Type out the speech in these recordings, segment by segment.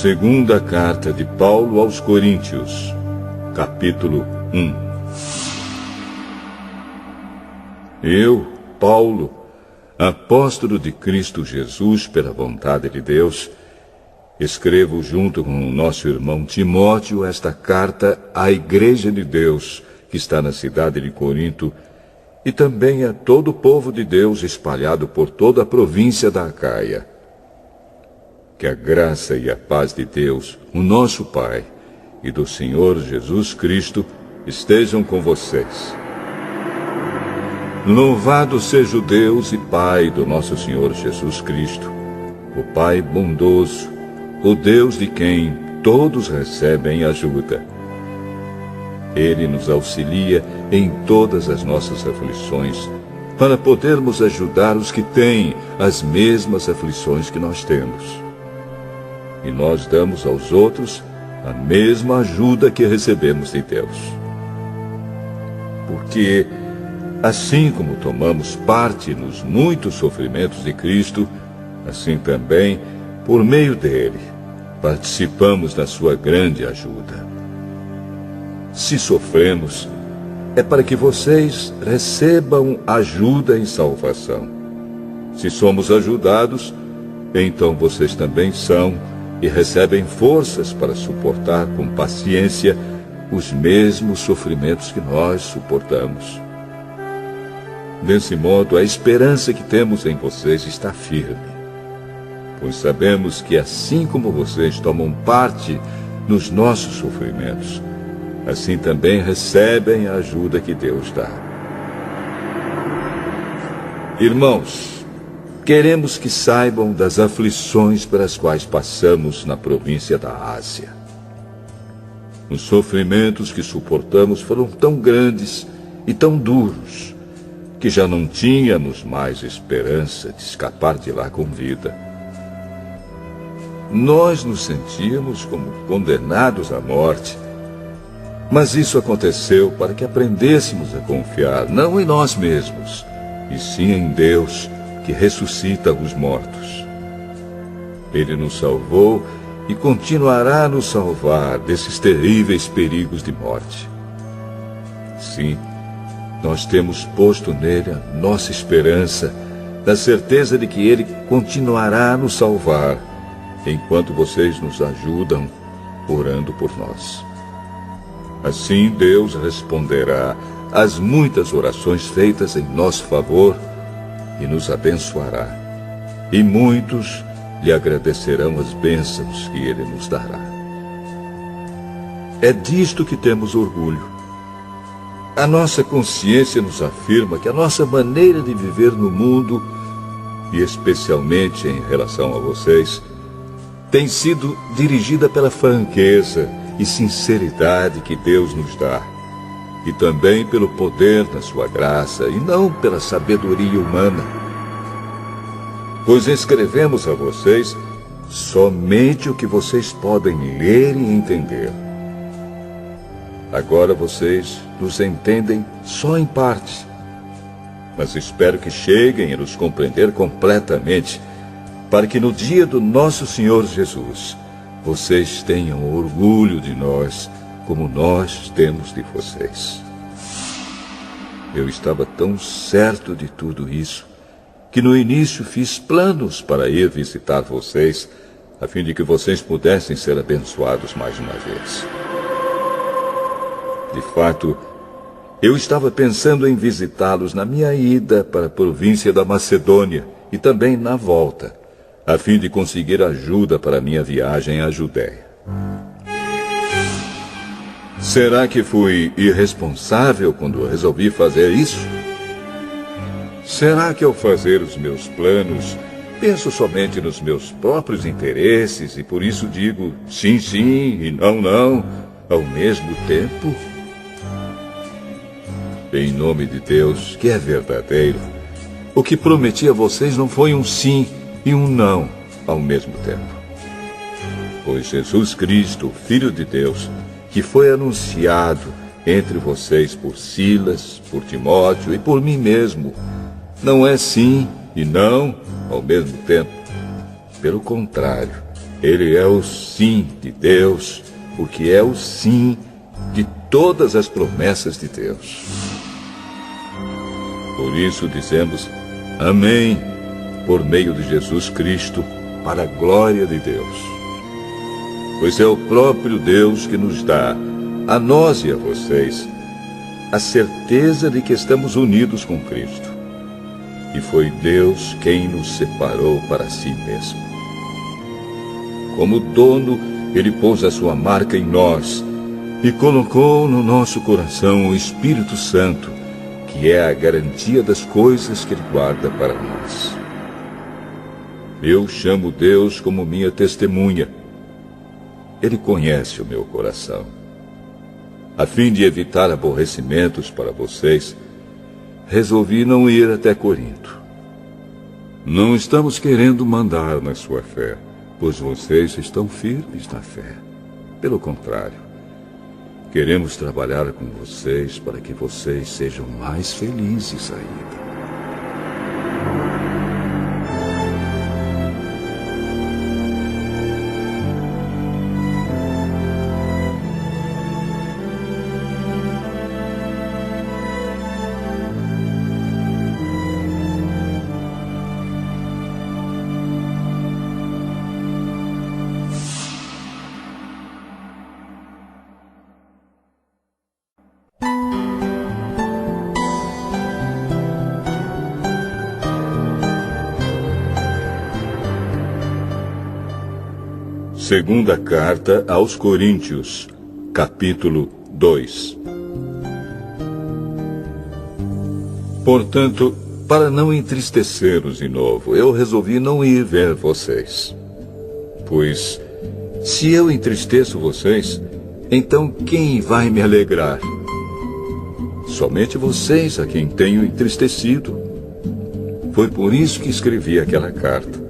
Segunda carta de Paulo aos Coríntios, capítulo 1. Eu, Paulo, apóstolo de Cristo Jesus pela vontade de Deus, escrevo junto com o nosso irmão Timóteo esta carta à Igreja de Deus, que está na cidade de Corinto, e também a todo o povo de Deus espalhado por toda a província da Acaia. Que a graça e a paz de Deus, o nosso Pai, e do Senhor Jesus Cristo estejam com vocês. Louvado seja o Deus e Pai do nosso Senhor Jesus Cristo, o Pai bondoso, o Deus de quem todos recebem ajuda. Ele nos auxilia em todas as nossas aflições, para podermos ajudar os que têm as mesmas aflições que nós temos. E nós damos aos outros a mesma ajuda que recebemos de Deus. Porque, assim como tomamos parte nos muitos sofrimentos de Cristo, assim também, por meio dele, participamos da sua grande ajuda. Se sofremos, é para que vocês recebam ajuda em salvação. Se somos ajudados, então vocês também são e recebem forças para suportar com paciência os mesmos sofrimentos que nós suportamos. Desse modo, a esperança que temos em vocês está firme, pois sabemos que assim como vocês tomam parte nos nossos sofrimentos, assim também recebem a ajuda que Deus dá. Irmãos, queremos que saibam das aflições pelas quais passamos na província da Ásia. Os sofrimentos que suportamos foram tão grandes e tão duros que já não tínhamos mais esperança de escapar de lá com vida. Nós nos sentíamos como condenados à morte, mas isso aconteceu para que aprendêssemos a confiar não em nós mesmos, e sim em Deus, que ressuscita os mortos. Ele nos salvou e continuará a nos salvar desses terríveis perigos de morte. Sim, nós temos posto nele a nossa esperança, na certeza de que ele continuará a nos salvar, enquanto vocês nos ajudam orando por nós. Assim Deus responderá às muitas orações feitas em nosso favor e nos abençoará. E muitos lhe agradecerão as bênçãos que ele nos dará. É disto que temos orgulho. A nossa consciência nos afirma que a nossa maneira de viver no mundo, e especialmente em relação a vocês, tem sido dirigida pela franqueza e sinceridade que Deus nos dá, e também pelo poder da sua graça, e não pela sabedoria humana. Pois escrevemos a vocês somente o que vocês podem ler e entender. Agora vocês nos entendem só em parte, mas espero que cheguem a nos compreender completamente, para que no dia do nosso Senhor Jesus, vocês tenham orgulho de nós, como nós temos de vocês. Eu estava tão certo de tudo isso, que no início fiz planos para ir visitar vocês, a fim de que vocês pudessem ser abençoados mais uma vez. De fato, eu estava pensando em visitá-los na minha ida para a província da Macedônia e também na volta, a fim de conseguir ajuda para minha viagem à Judéia. Será que fui irresponsável quando resolvi fazer isso? Será que ao fazer os meus planos, penso somente nos meus próprios interesses e por isso digo sim, sim e não, não, ao mesmo tempo? Em nome de Deus, que é verdadeiro, o que prometi a vocês não foi um sim e um não ao mesmo tempo. Pois Jesus Cristo, o Filho de Deus, que foi anunciado entre vocês por Silas, por Timóteo e por mim mesmo, não é sim e não ao mesmo tempo. Pelo contrário, Ele é o sim de Deus, porque é o sim de todas as promessas de Deus. Por isso dizemos amém, por meio de Jesus Cristo, para a glória de Deus. Pois é o próprio Deus que nos dá, a nós e a vocês, a certeza de que estamos unidos com Cristo. E foi Deus quem nos separou para si mesmo. Como dono, Ele pôs a sua marca em nós e colocou no nosso coração o Espírito Santo, que é a garantia das coisas que Ele guarda para nós. Eu chamo Deus como minha testemunha. Ele conhece o meu coração. A fim de evitar aborrecimentos para vocês, resolvi não ir até Corinto. Não estamos querendo mandar na sua fé, pois vocês estão firmes na fé. Pelo contrário, queremos trabalhar com vocês para que vocês sejam mais felizes ainda. Segunda Carta aos Coríntios, capítulo 2. Portanto, para não entristecê-los de novo, eu resolvi não ir ver vocês. Pois, se eu entristeço vocês, então quem vai me alegrar? Somente vocês a quem tenho entristecido. Foi por isso que escrevi aquela carta.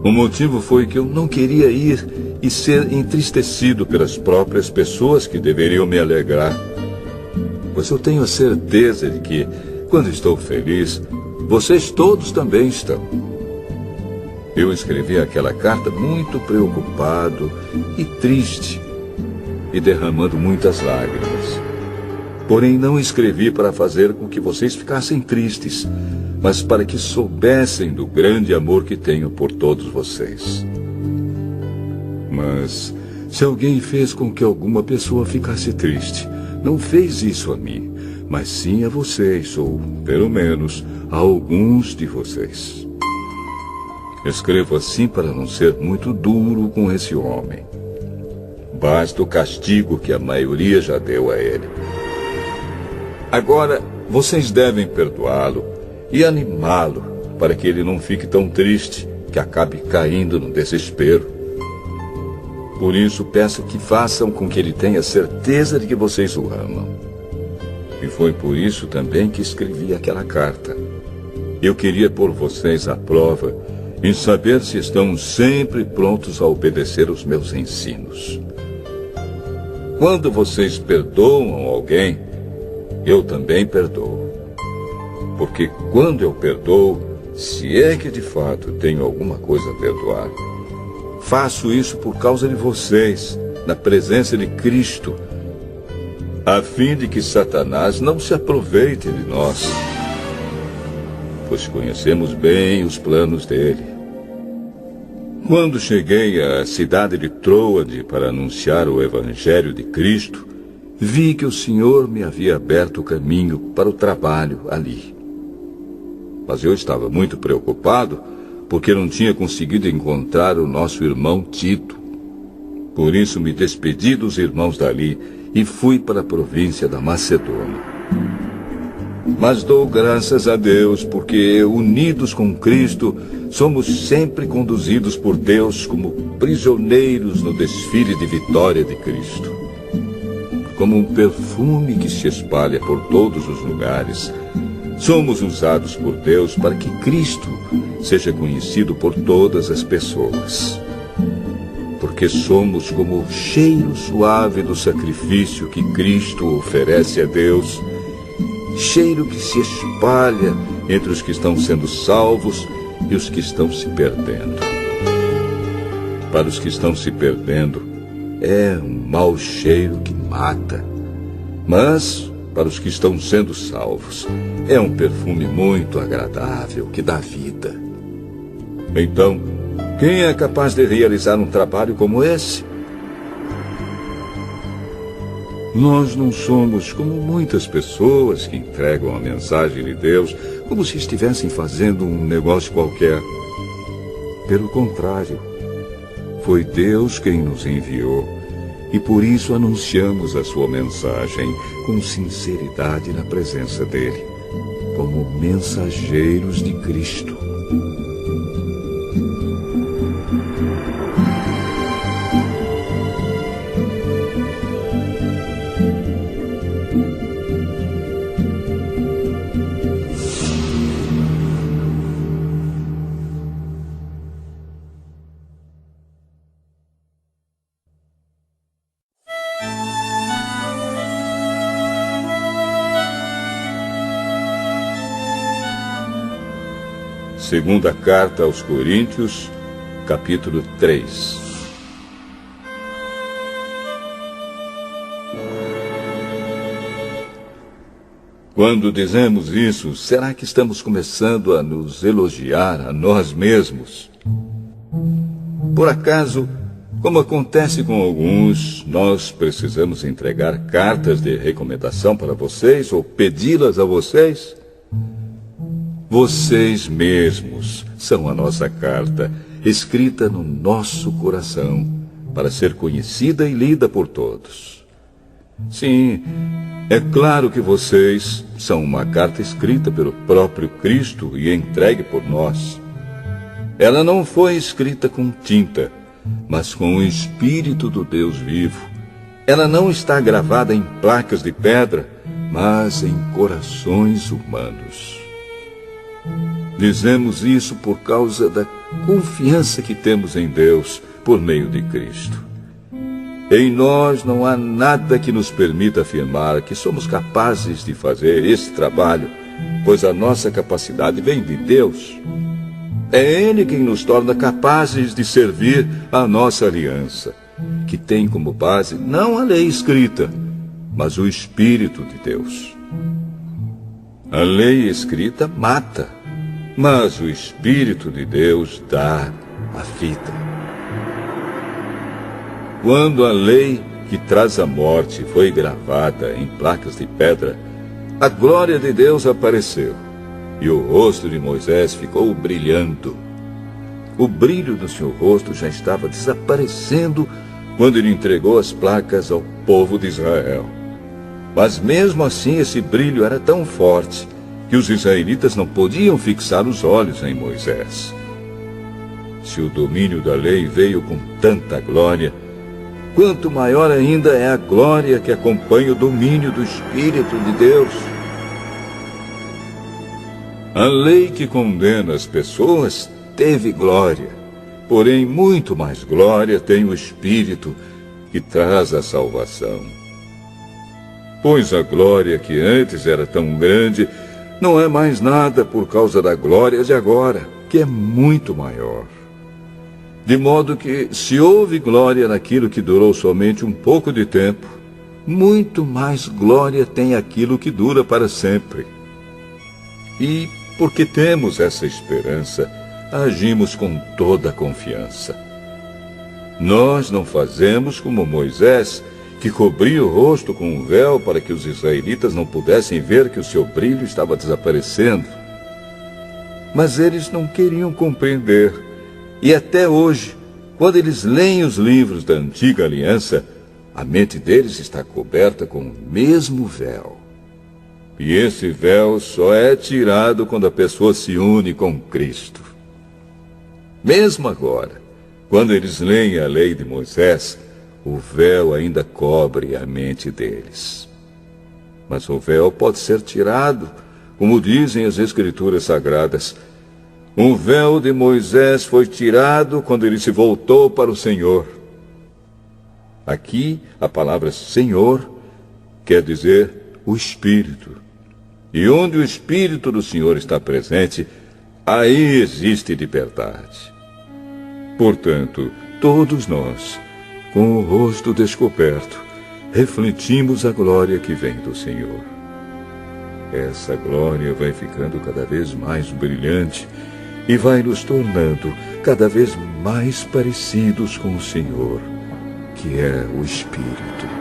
O motivo foi que eu não queria ir e ser entristecido pelas próprias pessoas que deveriam me alegrar. Pois eu tenho a certeza de que, quando estou feliz, vocês todos também estão. Eu escrevi aquela carta muito preocupado e triste, e derramando muitas lágrimas. Porém, não escrevi para fazer com que vocês ficassem tristes, mas para que soubessem do grande amor que tenho por todos vocês. Mas, se alguém fez com que alguma pessoa ficasse triste, não fez isso a mim, mas sim a vocês, ou, pelo menos, a alguns de vocês. Escrevo assim para não ser muito duro com esse homem. Basta o castigo que a maioria já deu a ele. Agora, vocês devem perdoá-lo e animá-lo para que ele não fique tão triste que acabe caindo no desespero. Por isso, peço que façam com que ele tenha certeza de que vocês o amam. E foi por isso também que escrevi aquela carta. Eu queria pôr vocês à prova em saber se estão sempre prontos a obedecer os meus ensinos. Quando vocês perdoam alguém, eu também perdoo. Porque quando eu perdoo, se é que de fato tenho alguma coisa a perdoar, faço isso por causa de vocês, na presença de Cristo, a fim de que Satanás não se aproveite de nós, pois conhecemos bem os planos dele. Quando cheguei à cidade de Troade para anunciar o Evangelho de Cristo, vi que o Senhor me havia aberto o caminho para o trabalho ali. Mas eu estava muito preocupado porque não tinha conseguido encontrar o nosso irmão Tito. Por isso me despedi dos irmãos dali e fui para a província da Macedônia. Mas dou graças a Deus porque, unidos com Cristo, somos sempre conduzidos por Deus como prisioneiros no desfile de vitória de Cristo. Como um perfume que se espalha por todos os lugares, somos usados por Deus para que Cristo seja conhecido por todas as pessoas. Porque somos como o cheiro suave do sacrifício que Cristo oferece a Deus, cheiro que se espalha entre os que estão sendo salvos e os que estão se perdendo. para os que estão se perdendo, é um mau cheiro que mata. Mas, para os que estão sendo salvos, é um perfume muito agradável que dá vida. Então, quem é capaz de realizar um trabalho como esse? Nós não somos como muitas pessoas que entregam a mensagem de Deus como se estivessem fazendo um negócio qualquer. Pelo contrário, foi Deus quem nos enviou e por isso anunciamos a sua mensagem com sinceridade na presença dele, como mensageiros de Cristo. Segunda carta aos Coríntios, capítulo 3. Quando dizemos isso, será que estamos começando a nos elogiar a nós mesmos? Por acaso, como acontece com alguns, nós precisamos entregar cartas de recomendação para vocês ou pedi-las a vocês? Vocês mesmos são a nossa carta, escrita no nosso coração, para ser conhecida e lida por todos. Sim, é claro que vocês são uma carta escrita pelo próprio Cristo e entregue por nós. Ela não foi escrita com tinta, mas com o Espírito do Deus vivo. Ela não está gravada em placas de pedra, mas em corações humanos. Dizemos isso por causa da confiança que temos em Deus por meio de Cristo. Em nós não há nada que nos permita afirmar que somos capazes de fazer esse trabalho, pois a nossa capacidade vem de Deus. É Ele quem nos torna capazes de servir a nossa aliança, que tem como base não a lei escrita, mas o Espírito de Deus. A lei escrita mata, mas o Espírito de Deus dá a vida. Quando a lei que traz a morte foi gravada em placas de pedra, a glória de Deus apareceu, e o rosto de Moisés ficou brilhando. O brilho do seu rosto já estava desaparecendo quando ele entregou as placas ao povo de Israel. Mas mesmo assim esse brilho era tão forte que os israelitas não podiam fixar os olhos em Moisés. Se o domínio da lei veio com tanta glória, quanto maior ainda é a glória que acompanha o domínio do Espírito de Deus. A lei que condena as pessoas teve glória, porém muito mais glória tem o Espírito que traz a salvação. Pois a glória que antes era tão grande não é mais nada por causa da glória de agora, que é muito maior. De modo que, se houve glória naquilo que durou somente um pouco de tempo, muito mais glória tem aquilo que dura para sempre. E, porque temos essa esperança, agimos com toda a confiança. Nós não fazemos como Moisés, que cobria o rosto com um véu para que os israelitas não pudessem ver que o seu brilho estava desaparecendo. Mas eles não queriam compreender. E até hoje, quando eles leem os livros da antiga aliança, a mente deles está coberta com o mesmo véu. E esse véu só é tirado quando a pessoa se une com Cristo. Mesmo agora, quando eles leem a lei de Moisés, o véu ainda cobre a mente deles. Mas o véu pode ser tirado, como dizem as Escrituras Sagradas. O véu de Moisés foi tirado quando ele se voltou para o Senhor. Aqui, a palavra Senhor quer dizer o Espírito. E onde o Espírito do Senhor está presente, aí existe liberdade. Portanto, todos nós, com o rosto descoberto, refletimos a glória que vem do Senhor. Essa glória vai ficando cada vez mais brilhante e vai nos tornando cada vez mais parecidos com o Senhor, que é o Espírito.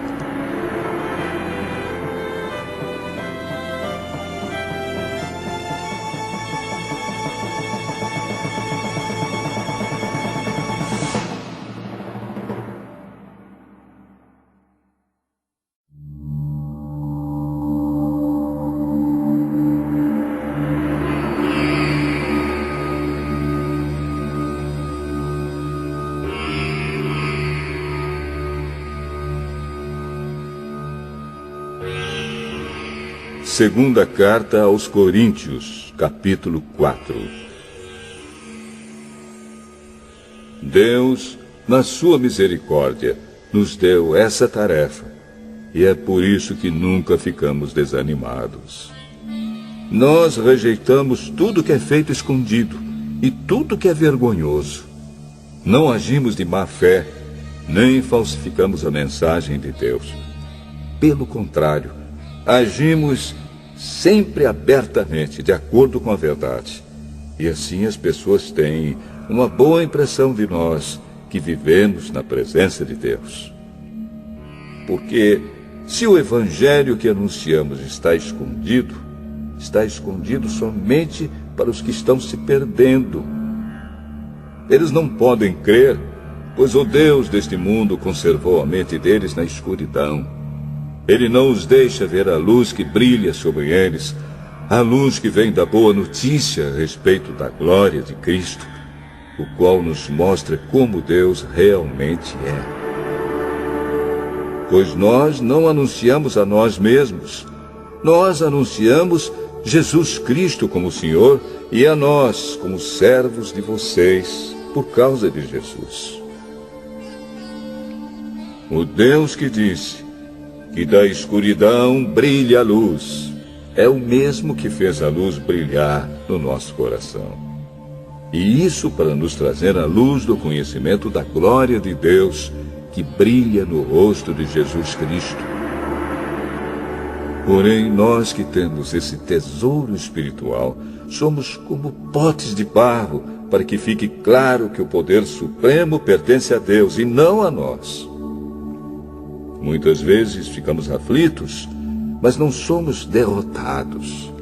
Segunda carta aos Coríntios, capítulo 4. Deus, na sua misericórdia, nos deu essa tarefa, e é por isso que nunca ficamos desanimados. Nós rejeitamos tudo que é feito escondido e tudo que é vergonhoso. Não agimos de má fé, nem falsificamos a mensagem de Deus. Pelo contrário, agimos sempre abertamente, de acordo com a verdade. E assim as pessoas têm uma boa impressão de nós, que vivemos na presença de Deus. Porque se o evangelho que anunciamos está escondido somente para os que estão se perdendo. Eles não podem crer, pois o Deus deste mundo conservou a mente deles na escuridão. Ele não os deixa ver a luz que brilha sobre eles, a luz que vem da boa notícia a respeito da glória de Cristo, o qual nos mostra como Deus realmente é. Pois nós não anunciamos a nós mesmos, nós anunciamos Jesus Cristo como Senhor e a nós como servos de vocês, por causa de Jesus. O Deus que disse que da escuridão brilha a luz, é o mesmo que fez a luz brilhar no nosso coração. E isso para nos trazer a luz do conhecimento da glória de Deus que brilha no rosto de Jesus Cristo. Porém, nós que temos esse tesouro espiritual, somos como potes de barro, para que fique claro que o poder supremo pertence a Deus e não a nós. Muitas vezes ficamos aflitos, mas não somos derrotados.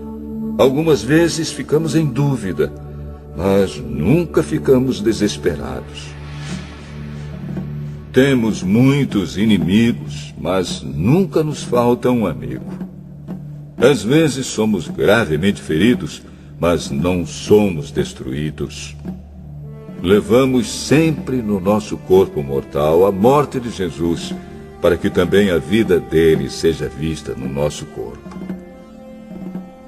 Algumas vezes ficamos em dúvida, mas nunca ficamos desesperados. Temos muitos inimigos, mas nunca nos falta um amigo. Às vezes somos gravemente feridos, mas não somos destruídos. Levamos sempre no nosso corpo mortal a morte de Jesus, para que também a vida dele seja vista no nosso corpo.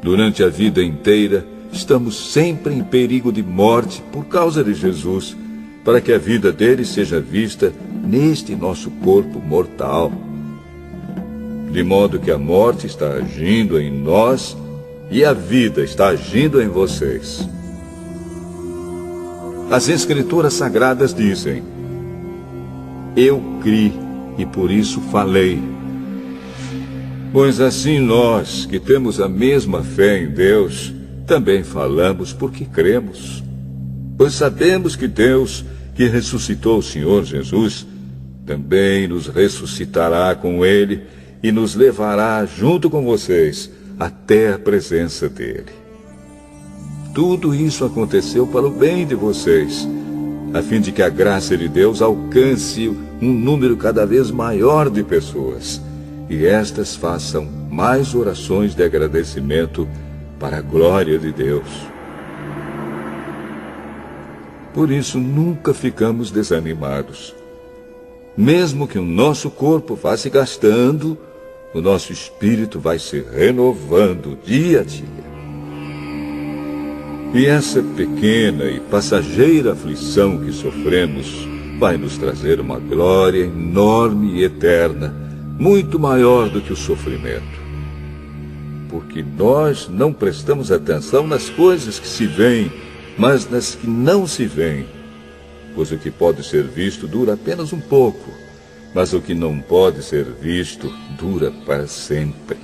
Durante a vida inteira, estamos sempre em perigo de morte por causa de Jesus, para que a vida dele seja vista neste nosso corpo mortal. De modo que a morte está agindo em nós e a vida está agindo em vocês. As Escrituras Sagradas dizem: eu criei e por isso falei. Pois assim nós, que temos a mesma fé em Deus, também falamos porque cremos. Pois sabemos que Deus, que ressuscitou o Senhor Jesus, também nos ressuscitará com Ele e nos levará junto com vocês até a presença dEle. Tudo isso aconteceu para o bem de vocês, a fim de que a graça de Deus alcance um número cada vez maior de pessoas, e estas façam mais orações de agradecimento para a glória de Deus. Por isso nunca ficamos desanimados. Mesmo que o nosso corpo vá se gastando, o nosso espírito vai se renovando dia a dia. E essa pequena e passageira aflição que sofremos vai nos trazer uma glória enorme e eterna, muito maior do que o sofrimento. Porque nós não prestamos atenção nas coisas que se veem, mas nas que não se veem. pois o que pode ser visto dura apenas um pouco, mas o que não pode ser visto dura para sempre.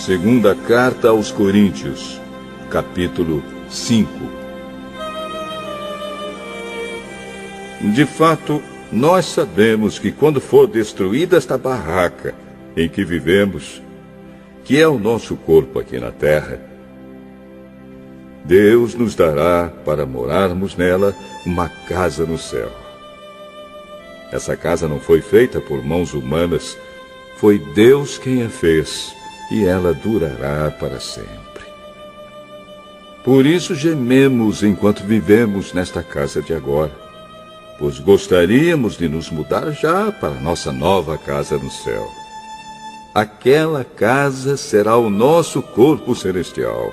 Segunda Carta aos Coríntios, capítulo 5. De fato, nós sabemos que quando for destruída esta barraca em que vivemos, que é o nosso corpo aqui na terra, Deus nos dará para morarmos nela uma casa no céu. Essa casa não foi feita por mãos humanas, foi Deus quem a fez. E ela durará para sempre. Por isso gememos enquanto vivemos nesta casa de agora, pois gostaríamos de nos mudar já para nossa nova casa no céu. Aquela casa será o nosso corpo celestial,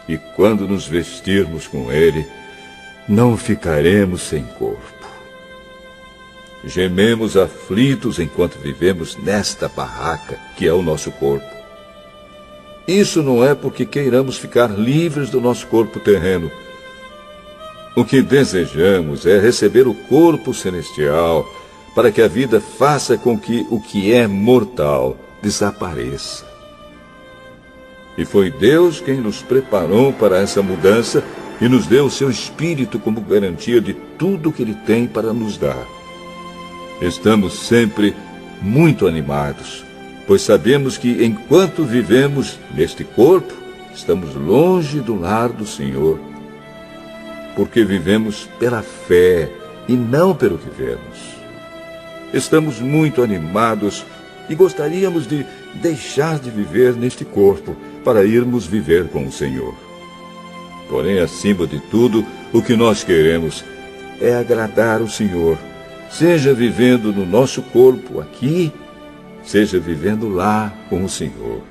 e quando nos vestirmos com ele, não ficaremos sem corpo. Gememos aflitos enquanto vivemos nesta barraca, que é o nosso corpo. Isso não é porque queiramos ficar livres do nosso corpo terreno. O que desejamos é receber o corpo celestial, para que a vida faça com que o que é mortal desapareça. E foi Deus quem nos preparou para essa mudança e nos deu o seu Espírito como garantia de tudo que Ele tem para nos dar. Estamos sempre muito animados, pois sabemos que enquanto vivemos neste corpo, estamos longe do lar do Senhor, porque vivemos pela fé e não pelo que vemos. Estamos muito animados e gostaríamos de deixar de viver neste corpo para irmos viver com o Senhor. Porém, acima de tudo, o que nós queremos é agradar o Senhor, seja vivendo no nosso corpo aqui, seja vivendo lá com o Senhor.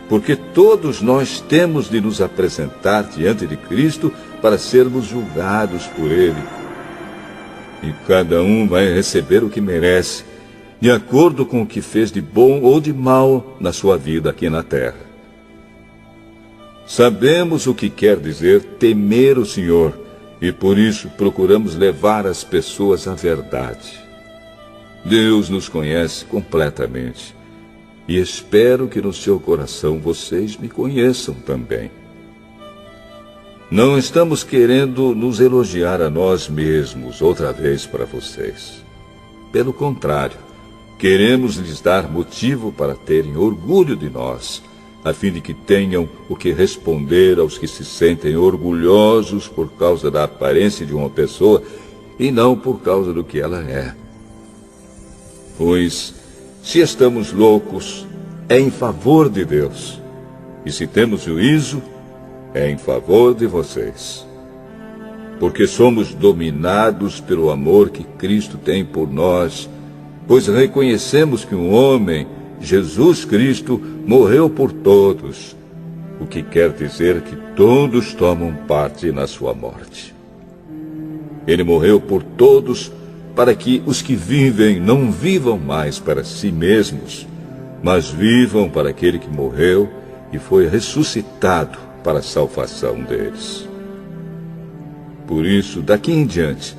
Porque todos nós temos de nos apresentar diante de Cristo para sermos julgados por Ele. E cada um vai receber o que merece, de acordo com o que fez de bom ou de mal na sua vida aqui na terra. Sabemos o que quer dizer temer o Senhor, e por isso procuramos levar as pessoas à verdade. Deus nos conhece completamente, e espero que no seu coração vocês me conheçam também. Não estamos querendo nos elogiar a nós mesmos outra vez para vocês. Pelo contrário, queremos lhes dar motivo para terem orgulho de nós, a fim de que tenham o que responder aos que se sentem orgulhosos por causa da aparência de uma pessoa e não por causa do que ela é. Pois, se estamos loucos, é em favor de Deus. E se temos juízo, é em favor de vocês. Porque somos dominados pelo amor que Cristo tem por nós, pois reconhecemos que um homem, Jesus Cristo, morreu por todos, o que quer dizer que todos tomam parte na sua morte. Ele morreu por todos, para que os que vivem não vivam mais para si mesmos, mas vivam para aquele que morreu e foi ressuscitado para a salvação deles. Por isso, daqui em diante,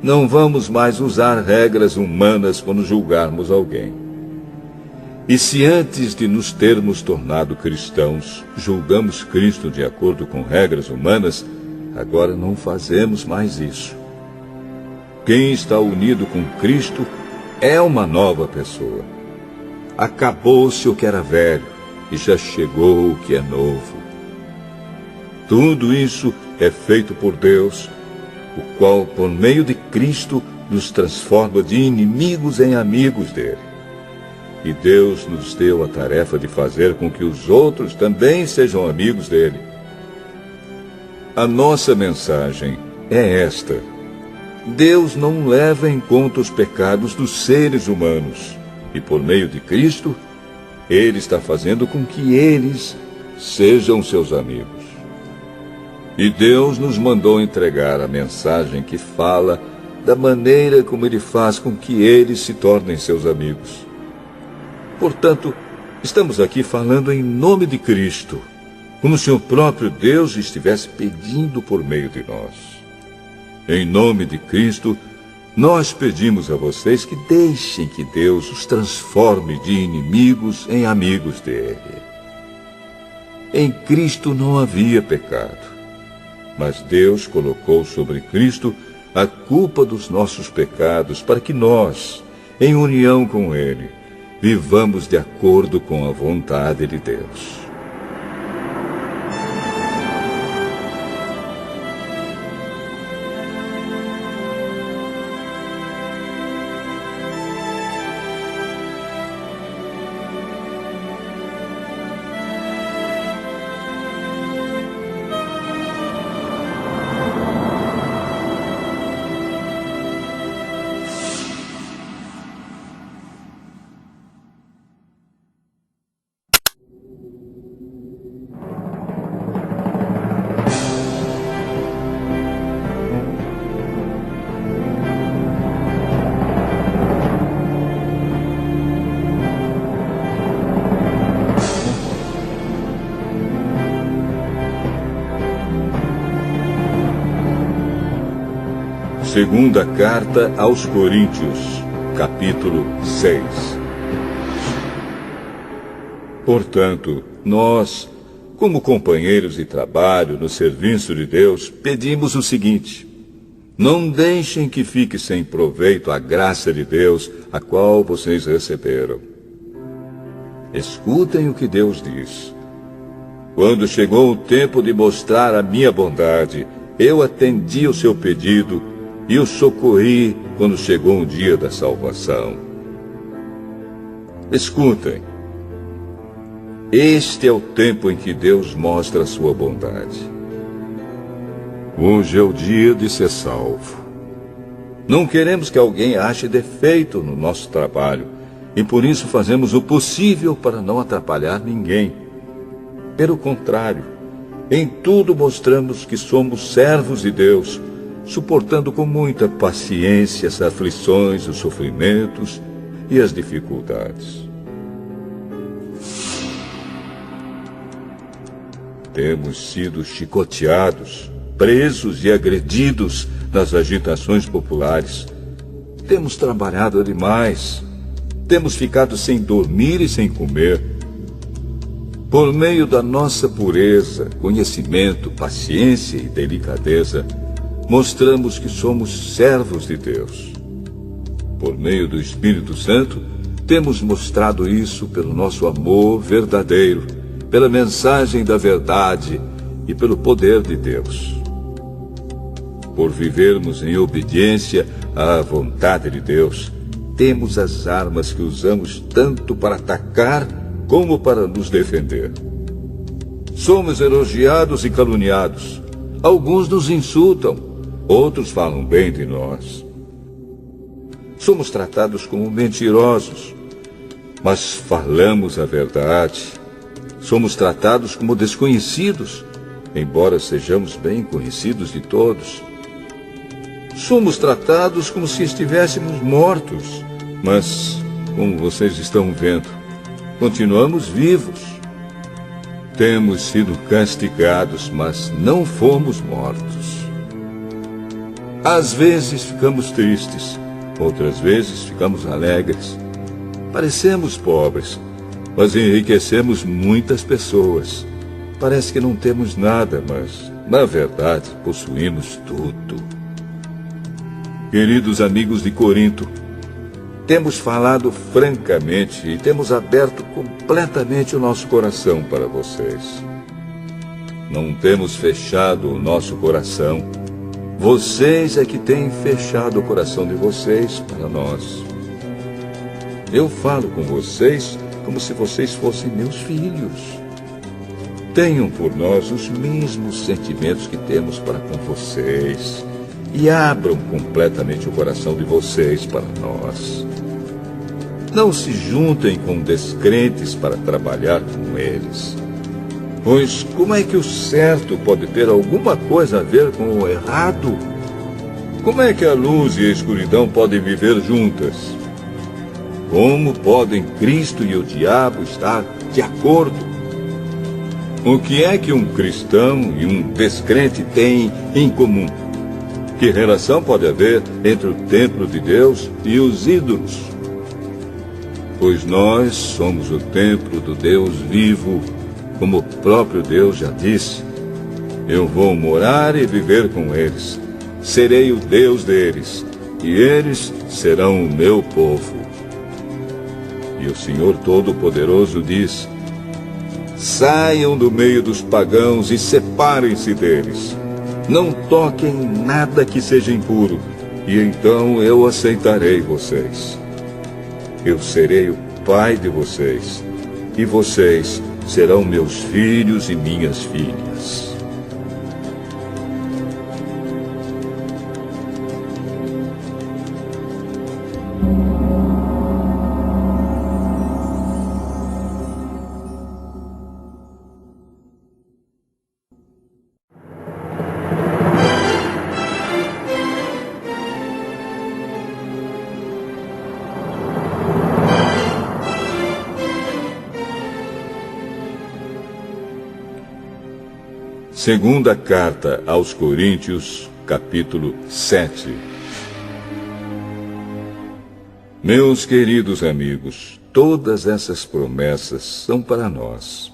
não vamos mais usar regras humanas quando julgarmos alguém. E se antes de nos termos tornado cristãos, julgamos Cristo de acordo com regras humanas, agora não fazemos mais isso. Quem está unido com Cristo é uma nova pessoa. Acabou-se o que era velho e já chegou o que é novo. Tudo isso é feito por Deus, o qual, por meio de Cristo, nos transforma de inimigos em amigos dele. E Deus nos deu a tarefa de fazer com que os outros também sejam amigos dele. A nossa mensagem é esta: Deus não leva em conta os pecados dos seres humanos, e por meio de Cristo, Ele está fazendo com que eles sejam seus amigos. E Deus nos mandou entregar a mensagem que fala da maneira como Ele faz com que eles se tornem seus amigos. Portanto, estamos aqui falando em nome de Cristo, como se o próprio Deus estivesse pedindo por meio de nós. Em nome de Cristo, nós pedimos a vocês que deixem que Deus os transforme de inimigos em amigos dele. Em Cristo não havia pecado, mas Deus colocou sobre Cristo a culpa dos nossos pecados para que nós, em união com Ele, vivamos de acordo com a vontade de Deus. Segunda Carta aos Coríntios, capítulo 6. Portanto, nós, como companheiros de trabalho no serviço de Deus, pedimos o seguinte: não deixem que fique sem proveito a graça de Deus, a qual vocês receberam. Escutem o que Deus diz. Quando chegou o tempo de mostrar a minha bondade, eu atendi o seu pedido e o socorri quando chegou o dia da salvação. Escutem. Este é o tempo em que Deus mostra a sua bondade. Hoje é o dia de ser salvo. Não queremos que alguém ache defeito no nosso trabalho, e por isso fazemos o possível para não atrapalhar ninguém. Pelo contrário, em tudo mostramos que somos servos de Deus, suportando com muita paciência as aflições, os sofrimentos e as dificuldades. Temos sido chicoteados, presos e agredidos nas agitações populares. Temos trabalhado demais. Temos ficado sem dormir e sem comer. Por meio da nossa pureza, conhecimento, paciência e delicadeza, mostramos que somos servos de Deus. Por meio do Espírito Santo, temos mostrado isso pelo nosso amor verdadeiro, pela mensagem da verdade e pelo poder de Deus. Por vivermos em obediência à vontade de Deus, temos as armas que usamos tanto para atacar como para nos defender. Somos elogiados e caluniados. Alguns nos insultam, outros falam bem de nós. Somos tratados como mentirosos, mas falamos a verdade. Somos tratados como desconhecidos, embora sejamos bem conhecidos de todos. Somos tratados como se estivéssemos mortos, mas, como vocês estão vendo, continuamos vivos. Temos sido castigados, mas não fomos mortos. Às vezes ficamos tristes, outras vezes ficamos alegres. Parecemos pobres, mas enriquecemos muitas pessoas. Parece que não temos nada, mas, na verdade, possuímos tudo. Queridos amigos de Corinto, temos falado francamente e temos aberto completamente o nosso coração para vocês. Não temos fechado o nosso coração. Vocês é que têm fechado o coração de vocês para nós. Eu falo com vocês como se vocês fossem meus filhos. Tenham por nós os mesmos sentimentos que temos para com vocês e abram completamente o coração de vocês para nós. Não se juntem com descrentes para trabalhar com eles. Pois como é que o certo pode ter alguma coisa a ver com o errado? Como é que a luz e a escuridão podem viver juntas? Como podem Cristo e o diabo estar de acordo? O que é que um cristão e um descrente têm em comum? Que relação pode haver entre o templo de Deus e os ídolos? Pois nós somos o templo do Deus vivo, como o próprio Deus já disse. Eu vou morar e viver com eles. Serei o Deus deles, e eles serão o meu povo. E o Senhor Todo-Poderoso diz: saiam do meio dos pagãos e separem-se deles. Não toquem em nada que seja impuro, e então eu aceitarei vocês. Eu serei o pai de vocês, e vocês serão meus filhos e minhas filhas. Segunda carta aos Coríntios, capítulo 7. Meus queridos amigos, todas essas promessas são para nós.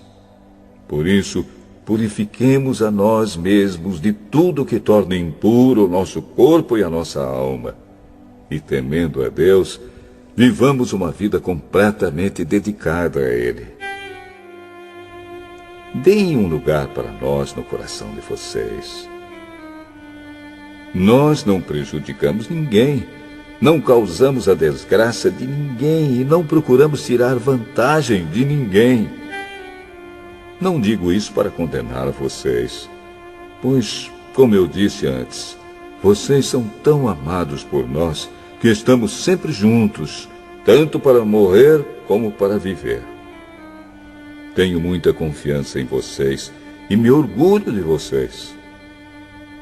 Por isso, purifiquemos a nós mesmos de tudo que torna impuro o nosso corpo e a nossa alma. E, temendo a Deus, vivamos uma vida completamente dedicada a Ele. Deem um lugar para nós no coração de vocês. Nós não prejudicamos ninguém, não causamos a desgraça de ninguém e não procuramos tirar vantagem de ninguém. Não digo isso para condenar vocês, pois, como eu disse antes, vocês são tão amados por nós que estamos sempre juntos, tanto para morrer como para viver. Tenho muita confiança em vocês e me orgulho de vocês.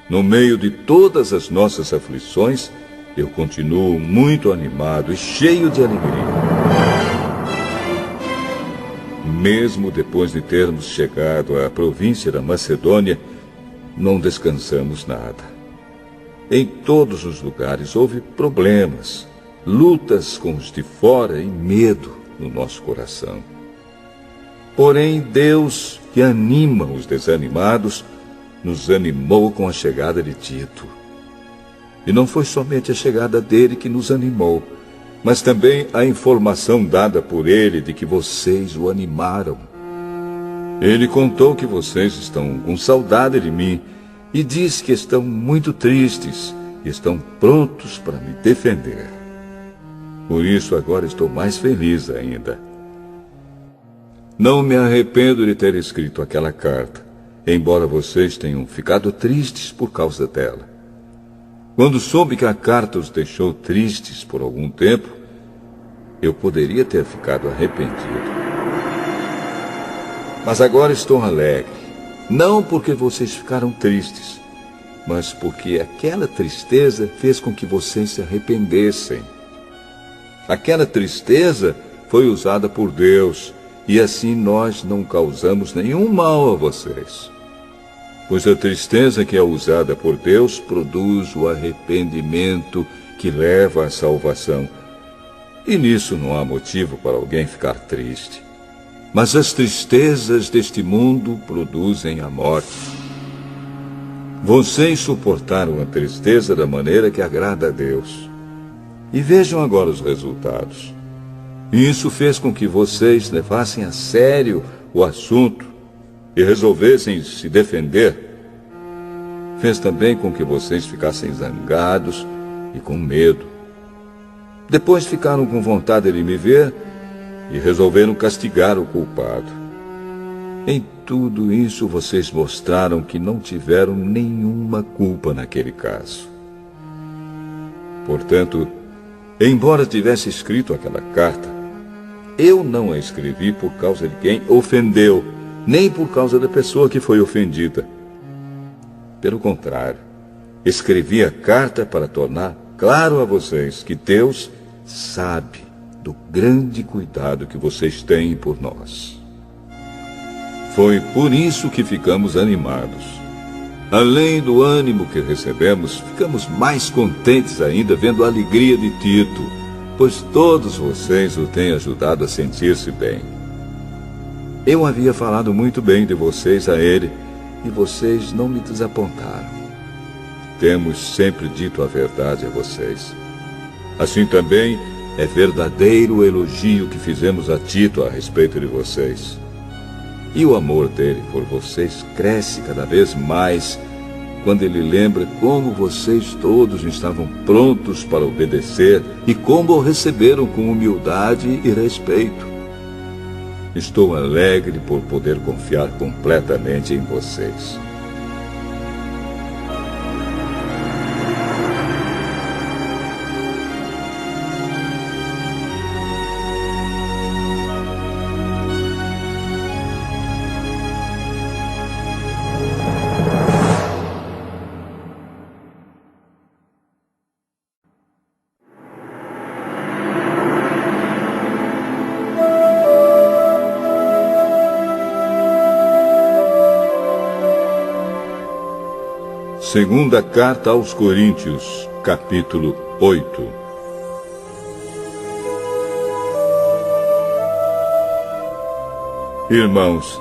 No meio de todas as nossas aflições, eu continuo muito animado e cheio de alegria. Mesmo depois de termos chegado à província da Macedônia, não descansamos nada. Em todos os lugares houve problemas, lutas com os de fora e medo no nosso coração. Porém, Deus, que anima os desanimados, nos animou com a chegada de Tito. E não foi somente a chegada dele que nos animou, mas também a informação dada por ele de que vocês o animaram. Ele contou que vocês estão com saudade de mim e disse que estão muito tristes e estão prontos para me defender. Por isso, agora estou mais feliz ainda. Não me arrependo de ter escrito aquela carta, embora vocês tenham ficado tristes por causa dela. Quando soube que a carta os deixou tristes por algum tempo, eu poderia ter ficado arrependido. Mas agora estou alegre, não porque vocês ficaram tristes, mas porque aquela tristeza fez com que vocês se arrependessem. Aquela tristeza foi usada por Deus, e assim nós não causamos nenhum mal a vocês. Pois a tristeza que é usada por Deus produz o arrependimento que leva à salvação. E nisso não há motivo para alguém ficar triste. Mas as tristezas deste mundo produzem a morte. Vocês suportaram a tristeza da maneira que agrada a Deus. E vejam agora os resultados. Isso fez com que vocês levassem a sério o assunto e resolvessem se defender. fez também com que vocês ficassem zangados e com medo. Depois ficaram com vontade de me ver e resolveram castigar o culpado. Em tudo isso, vocês mostraram que não tiveram nenhuma culpa naquele caso. Portanto, embora tivesse escrito aquela carta, eu não a escrevi por causa de quem ofendeu, nem por causa da pessoa que foi ofendida. Pelo contrário, escrevi a carta para tornar claro a vocês que Deus sabe do grande cuidado que vocês têm por nós. Foi por isso que ficamos animados. Além do ânimo que recebemos, ficamos mais contentes ainda vendo a alegria de Tito, pois todos vocês o têm ajudado a sentir-se bem. Eu havia falado muito bem de vocês a ele, e vocês não me desapontaram. Temos sempre dito a verdade a vocês. Assim também é verdadeiro o elogio que fizemos a Tito a respeito de vocês. E o amor dele por vocês cresce cada vez mais quando ele lembra como vocês todos estavam prontos para obedecer e como o receberam com humildade e respeito. Estou alegre por poder confiar completamente em vocês. Segunda Carta aos Coríntios, capítulo 8. Irmãos,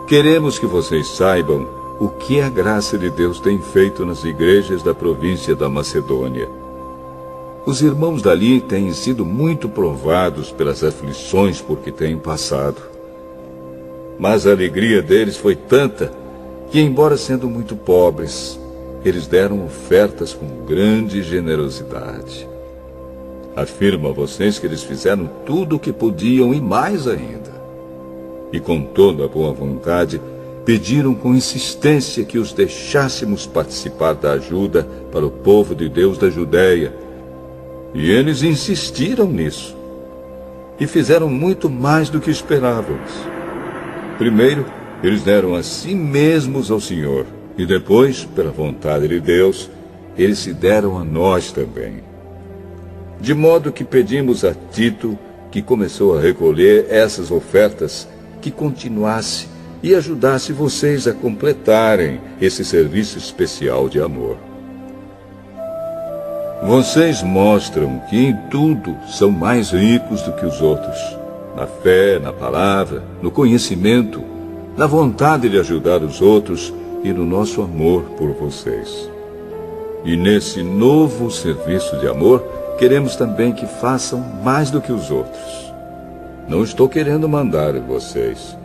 queremos que vocês saibam o que a graça de Deus tem feito nas igrejas da província da Macedônia. Os irmãos dali têm sido muito provados pelas aflições por que têm passado. Mas a alegria deles foi tanta que, embora sendo muito pobres, eles deram ofertas com grande generosidade. Afirmo a vocês que eles fizeram tudo o que podiam e mais ainda. E com toda a boa vontade, pediram com insistência que os deixássemos participar da ajuda para o povo de Deus da Judéia. E eles insistiram nisso. E fizeram muito mais do que esperávamos. Primeiro, eles deram a si mesmos ao Senhor. E depois, pela vontade de Deus, eles se deram a nós também. De modo que pedimos a Tito, que começou a recolher essas ofertas, que continuasse e ajudasse vocês a completarem esse serviço especial de amor. Vocês mostram que em tudo são mais ricos do que os outros, na fé, na palavra, no conhecimento, na vontade de ajudar os outros e no nosso amor por vocês. E nesse novo serviço de amor, queremos também que façam mais do que os outros. Não estou querendo mandar em vocês.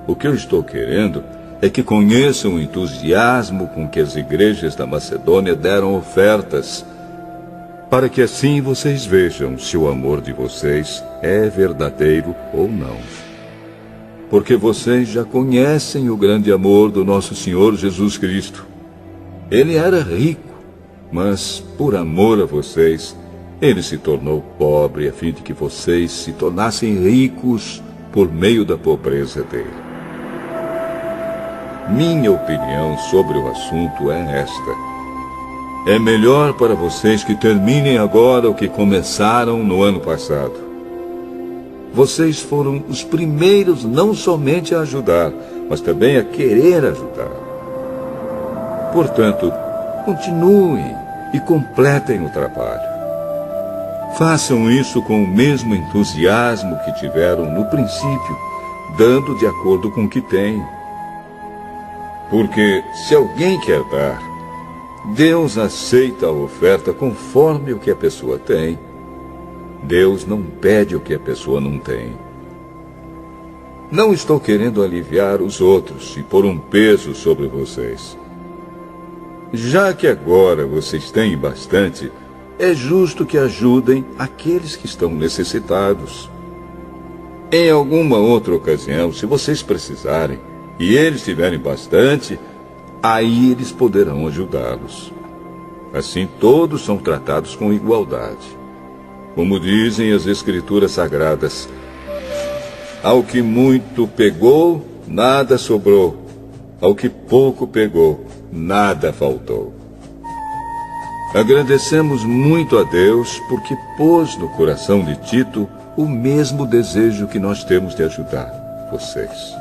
O que eu estou querendo é que conheçam o entusiasmo com que as igrejas da Macedônia deram ofertas, para que assim vocês vejam se o amor de vocês é verdadeiro ou não. Porque vocês já conhecem o grande amor do nosso Senhor Jesus Cristo. Ele era rico, mas por amor a vocês, ele se tornou pobre a fim de que vocês se tornassem ricos por meio da pobreza dele. Minha opinião sobre o assunto é esta: é melhor para vocês que terminem agora o que começaram no ano passado. Vocês foram os primeiros não somente a ajudar, mas também a querer ajudar. Portanto, continuem e completem o trabalho. Façam isso com o mesmo entusiasmo que tiveram no princípio, dando de acordo com o que têm. Porque se alguém quer dar, Deus aceita a oferta conforme o que a pessoa tem. Deus não pede o que a pessoa não tem. Não estou querendo aliviar os outros e pôr um peso sobre vocês. Já que agora vocês têm bastante, é justo que ajudem aqueles que estão necessitados. Em alguma outra ocasião, se vocês precisarem, e eles tiverem bastante, aí eles poderão ajudá-los. Assim todos são tratados com igualdade. Como dizem as Escrituras Sagradas, ao que muito pegou, nada sobrou. Ao que pouco pegou, nada faltou. Agradecemos muito a Deus porque pôs no coração de Tito o mesmo desejo que nós temos de ajudar vocês.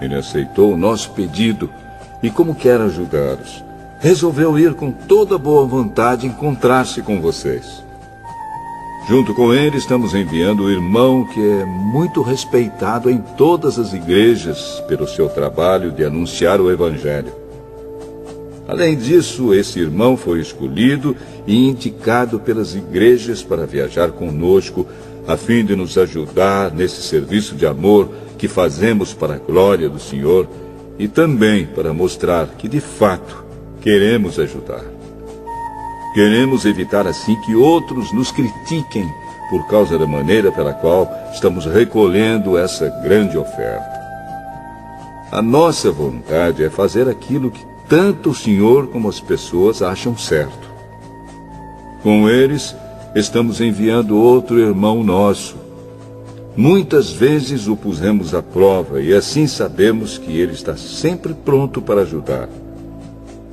Ele aceitou o nosso pedido e, como quer ajudá-los, resolveu ir com toda boa vontade encontrar-se com vocês. Junto com ele, estamos enviando o irmão que é muito respeitado em todas as igrejas pelo seu trabalho de anunciar o Evangelho. Além disso, esse irmão foi escolhido e indicado pelas igrejas para viajar conosco, a fim de nos ajudar nesse serviço de amor que fazemos para a glória do Senhor e também para mostrar que, de fato, queremos ajudar. Queremos evitar assim que outros nos critiquem por causa da maneira pela qual estamos recolhendo essa grande oferta. A nossa vontade é fazer aquilo que tanto o Senhor como as pessoas acham certo. Com eles, estamos enviando outro irmão nosso. Muitas vezes o pusemos à prova e assim sabemos que ele está sempre pronto para ajudar.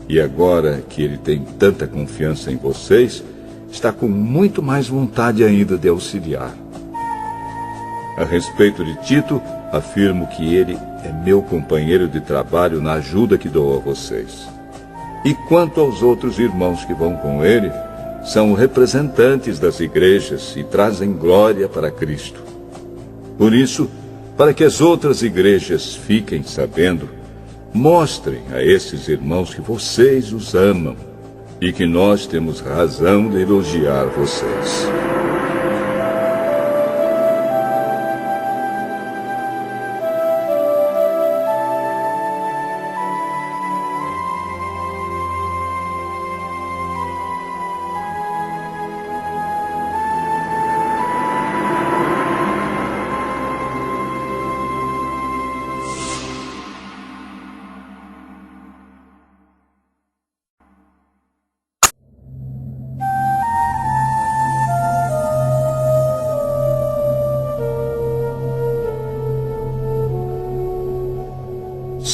E agora que ele tem tanta confiança em vocês, está com muito mais vontade ainda de auxiliar. A respeito de Tito, afirmo que ele é meu companheiro de trabalho na ajuda que dou a vocês. E quanto aos outros irmãos que vão com ele, são representantes das igrejas e trazem glória para Cristo. Por isso, para que as outras igrejas fiquem sabendo, mostrem a esses irmãos que vocês os amam e que nós temos razão de elogiar vocês.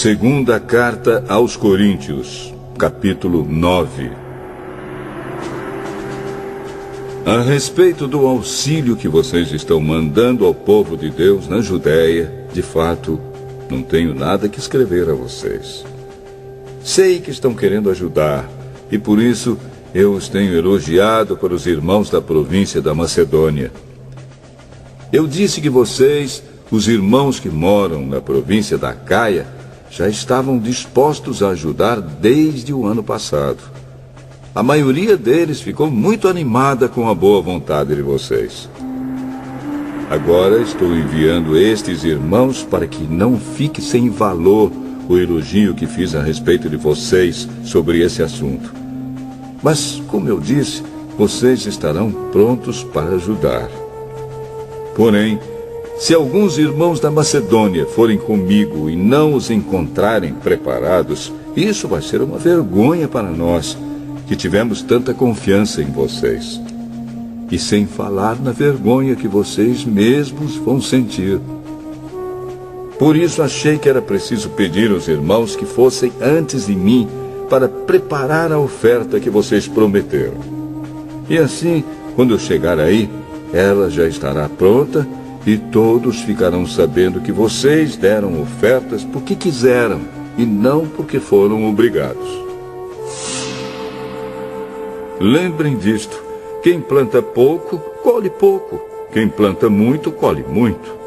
Segunda Carta aos Coríntios, capítulo 9. A respeito do auxílio que vocês estão mandando ao povo de Deus na Judéia, de fato, não tenho nada que escrever a vocês. Sei que estão querendo ajudar, e por isso eu os tenho elogiado para os irmãos da província da Macedônia. Eu disse que vocês, os irmãos que moram na província da Acaia, já estavam dispostos a ajudar desde o ano passado. A maioria deles ficou muito animada com a boa vontade de vocês. Agora estou enviando estes irmãos para que não fique sem valor o elogio que fiz a respeito de vocês sobre esse assunto. Mas, como eu disse, vocês estarão prontos para ajudar. Porém, se alguns irmãos da Macedônia forem comigo e não os encontrarem preparados, isso vai ser uma vergonha para nós, que tivemos tanta confiança em vocês. E sem falar na vergonha que vocês mesmos vão sentir. Por isso achei que era preciso pedir aos irmãos que fossem antes de mim para preparar a oferta que vocês prometeram. E assim, quando eu chegar aí, ela já estará pronta e todos ficarão sabendo que vocês deram ofertas porque quiseram e não porque foram obrigados. Lembrem disto: quem planta pouco, colhe pouco. Quem planta muito, colhe muito.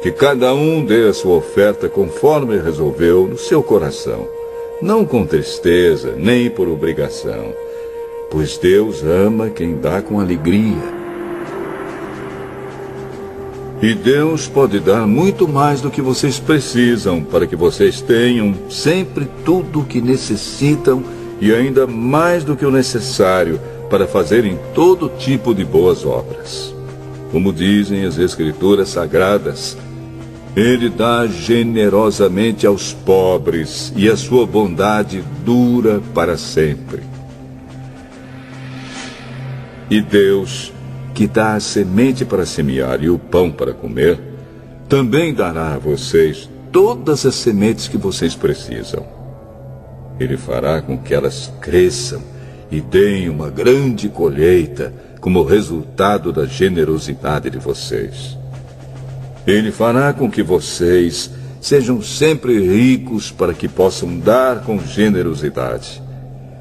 Que cada um dê a sua oferta conforme resolveu no seu coração, não com tristeza, nem por obrigação, pois Deus ama quem dá com alegria. E Deus pode dar muito mais do que vocês precisam para que vocês tenham sempre tudo o que necessitam e ainda mais do que o necessário para fazerem todo tipo de boas obras. Como dizem as Escrituras Sagradas, Ele dá generosamente aos pobres e a sua bondade dura para sempre. E Deus, que dá a semente para semear e o pão para comer, também dará a vocês todas as sementes que vocês precisam. Ele fará com que elas cresçam e deem uma grande colheita como resultado da generosidade de vocês. Ele fará com que vocês sejam sempre ricos para que possam dar com generosidade.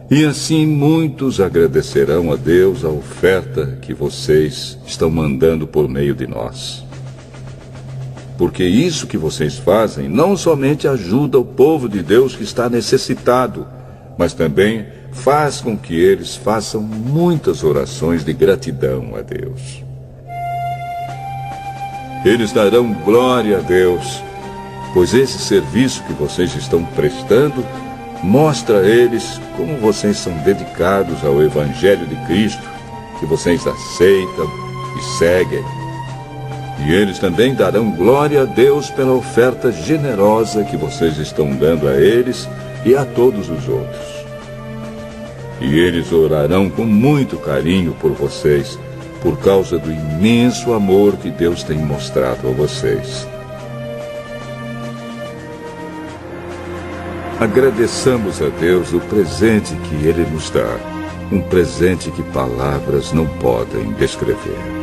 E assim muitos agradecerão a Deus a oferta que vocês estão mandando por meio de nós. Porque isso que vocês fazem não somente ajuda o povo de Deus que está necessitado, mas também faz com que eles façam muitas orações de gratidão a Deus. Eles darão glória a Deus, pois esse serviço que vocês estão prestando mostra a eles como vocês são dedicados ao Evangelho de Cristo, que vocês aceitam e seguem. E eles também darão glória a Deus pela oferta generosa que vocês estão dando a eles e a todos os outros. E eles orarão com muito carinho por vocês, por causa do imenso amor que Deus tem mostrado a vocês. Agradeçamos a Deus o presente que Ele nos dá, um presente que palavras não podem descrever.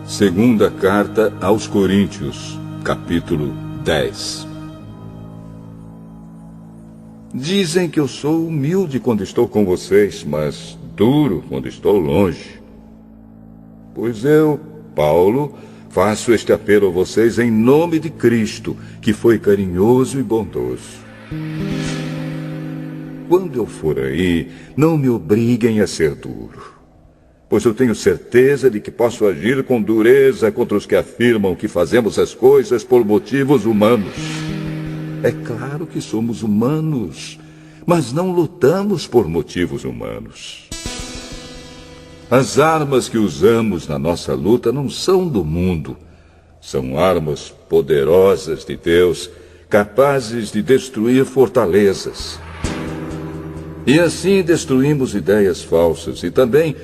Segunda Carta aos Coríntios, capítulo 10. Dizem que eu sou humilde quando estou com vocês, mas duro quando estou longe. Pois eu, Paulo, faço este apelo a vocês em nome de Cristo, que foi carinhoso e bondoso. Quando eu for aí, não me obriguem a ser duro, pois eu tenho certeza de que posso agir com dureza contra os que afirmam que fazemos as coisas por motivos humanos. É claro que somos humanos, mas não lutamos por motivos humanos. As armas que usamos na nossa luta não são do mundo. São armas poderosas de Deus, capazes de destruir fortalezas. E assim destruímos ideias falsas e também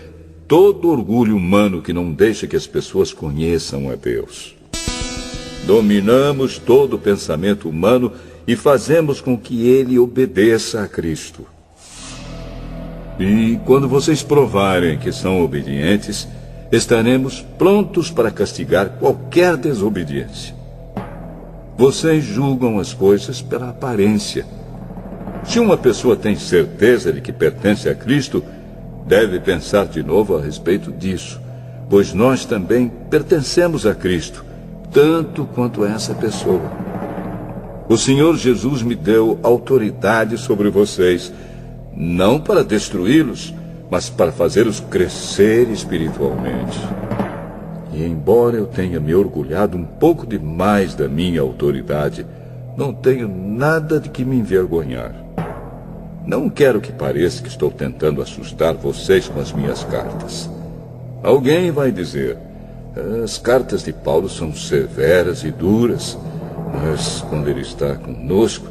todo orgulho humano que não deixa que as pessoas conheçam a Deus. Dominamos todo o pensamento humano e fazemos com que ele obedeça a Cristo. E quando vocês provarem que são obedientes, estaremos prontos para castigar qualquer desobediência. Vocês julgam as coisas pela aparência. Se uma pessoa tem certeza de que pertence a Cristo, deve pensar de novo a respeito disso, pois nós também pertencemos a Cristo, tanto quanto essa pessoa. O Senhor Jesus me deu autoridade sobre vocês, não para destruí-los, mas para fazê-los crescer espiritualmente. E embora eu tenha me orgulhado um pouco demais da minha autoridade, não tenho nada de que me envergonhar. Não quero que pareça que estou tentando assustar vocês com as minhas cartas. Alguém vai dizer, as cartas de Paulo são severas e duras, mas quando ele está conosco,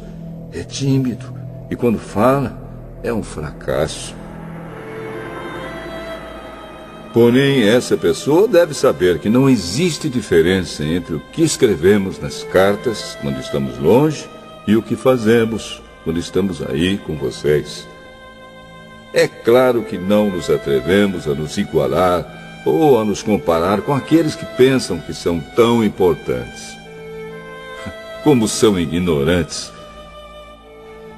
é tímido, e quando fala, é um fracasso. Porém, essa pessoa deve saber que não existe diferença entre o que escrevemos nas cartas quando estamos longe e o que fazemos quando estamos aí com vocês. É claro que não nos atrevemos a nos igualar ou a nos comparar com aqueles que pensam que são tão importantes. Como são ignorantes!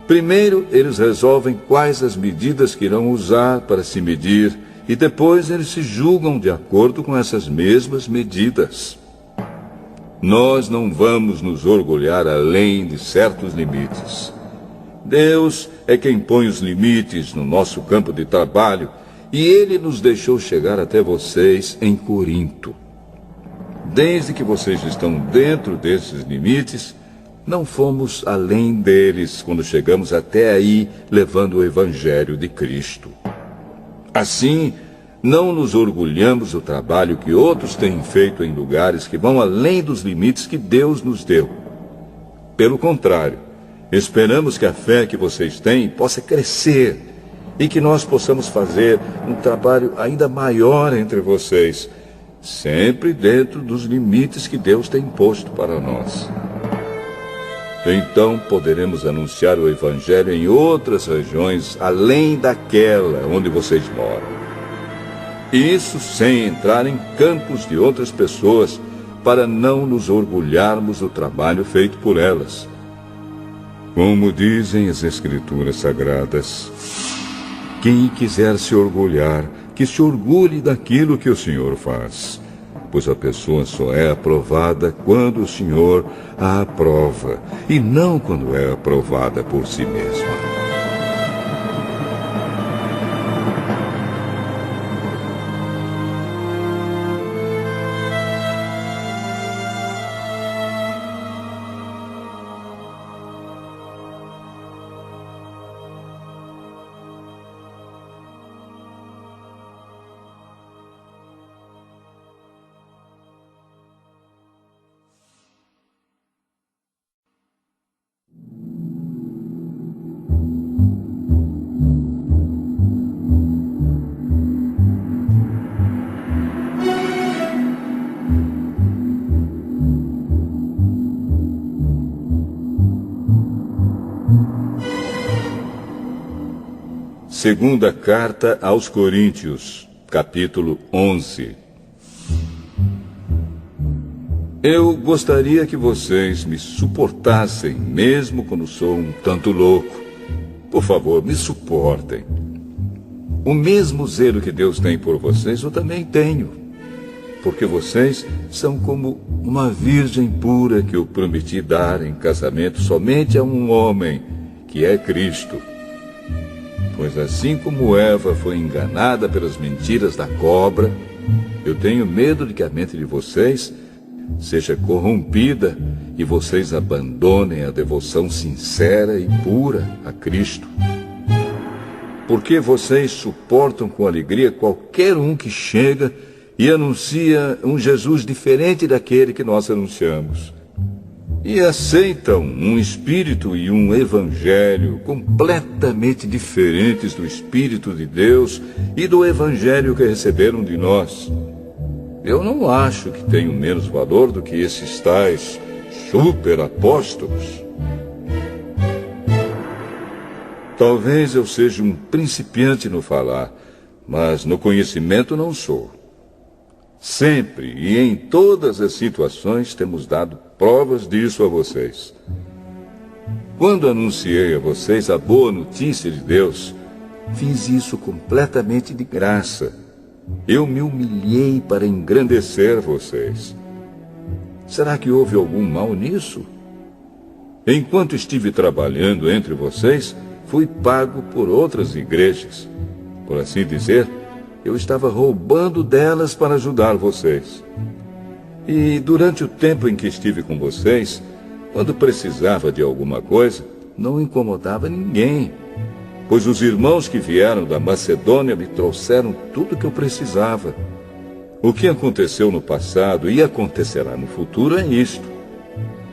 Primeiro, eles resolvem quais as medidas que irão usar para se medir, e depois eles se julgam de acordo com essas mesmas medidas. Nós não vamos nos orgulhar além de certos limites. Deus é quem põe os limites no nosso campo de trabalho, e Ele nos deixou chegar até vocês em Corinto. Desde que vocês estão dentro desses limites, não fomos além deles quando chegamos até aí levando o Evangelho de Cristo. Assim, não nos orgulhamos do trabalho que outros têm feito em lugares que vão além dos limites que Deus nos deu. Pelo contrário, esperamos que a fé que vocês têm possa crescer e que nós possamos fazer um trabalho ainda maior entre vocês, sempre dentro dos limites que Deus tem posto para nós. Então poderemos anunciar o Evangelho em outras regiões além daquela onde vocês moram. Isso sem entrar em campos de outras pessoas, para não nos orgulharmos do trabalho feito por elas. Como dizem as Escrituras Sagradas, quem quiser se orgulhar, que se orgulhe daquilo que o Senhor faz, pois a pessoa só é aprovada quando o Senhor a aprova, e não quando é aprovada por si mesma. Segunda Carta aos Coríntios, capítulo 11. Eu gostaria que vocês me suportassem, mesmo quando sou um tanto louco. Por favor, me suportem. O mesmo zelo que Deus tem por vocês, eu também tenho. Porque vocês são como uma virgem pura que eu prometi dar em casamento somente a um homem, que é Cristo. Pois assim como Eva foi enganada pelas mentiras da cobra, eu tenho medo de que a mente de vocês seja corrompida e vocês abandonem a devoção sincera e pura a Cristo. Porque vocês suportam com alegria qualquer um que chega e anuncia um Jesus diferente daquele que nós anunciamos. E aceitam um espírito e um evangelho completamente diferentes do Espírito de Deus e do evangelho que receberam de nós. Eu não acho que tenho menos valor do que esses tais super apóstolos. Talvez eu seja um principiante no falar, mas no conhecimento não sou. Sempre e em todas as situações temos dado provas disso a vocês. Quando anunciei a vocês a boa notícia de Deus, fiz isso completamente de graça. Eu me humilhei para engrandecer vocês. Será que houve algum mal nisso? Enquanto estive trabalhando entre vocês, fui pago por outras igrejas. Por assim dizer, eu estava roubando delas para ajudar vocês. E durante o tempo em que estive com vocês, quando precisava de alguma coisa, não incomodava ninguém, pois os irmãos que vieram da Macedônia me trouxeram tudo o que eu precisava. O que aconteceu no passado e acontecerá no futuro é isto: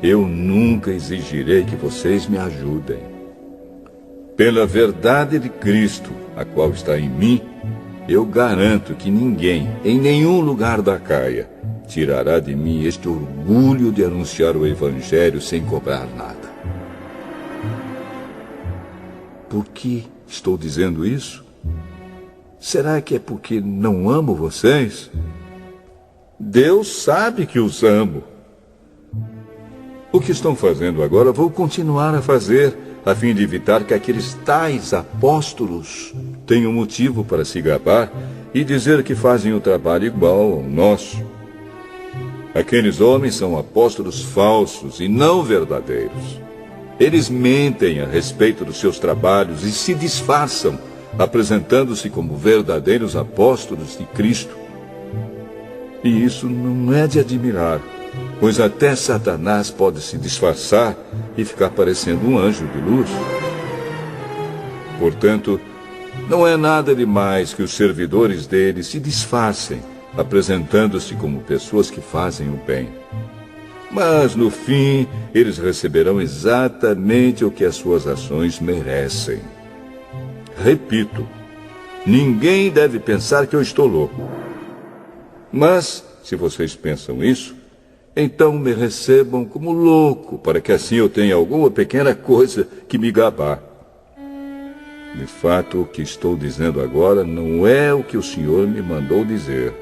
eu nunca exigirei que vocês me ajudem. Pela verdade de Cristo, a qual está em mim, eu garanto que ninguém, em nenhum lugar da Acaia, tirará de mim este orgulho de anunciar o Evangelho sem cobrar nada. Por que estou dizendo isso? Será que é porque não amo vocês? Deus sabe que os amo. O que estão fazendo agora, vou continuar a fazer, a fim de evitar que aqueles tais apóstolos tenham motivo para se gabar e dizer que fazem o trabalho igual ao nosso. Aqueles homens são apóstolos falsos e não verdadeiros. Eles mentem a respeito dos seus trabalhos e se disfarçam, apresentando-se como verdadeiros apóstolos de Cristo. E isso não é de admirar, pois até Satanás pode se disfarçar e ficar parecendo um anjo de luz. Portanto, não é nada demais que os servidores dele se disfarcem, apresentando-se como pessoas que fazem o bem. Mas, no fim, eles receberão exatamente o que as suas ações merecem. Repito, ninguém deve pensar que eu estou louco. Mas, se vocês pensam isso, então me recebam como louco, para que assim eu tenha alguma pequena coisa que me gabar. De fato, o que estou dizendo agora não é o que o Senhor me mandou dizer.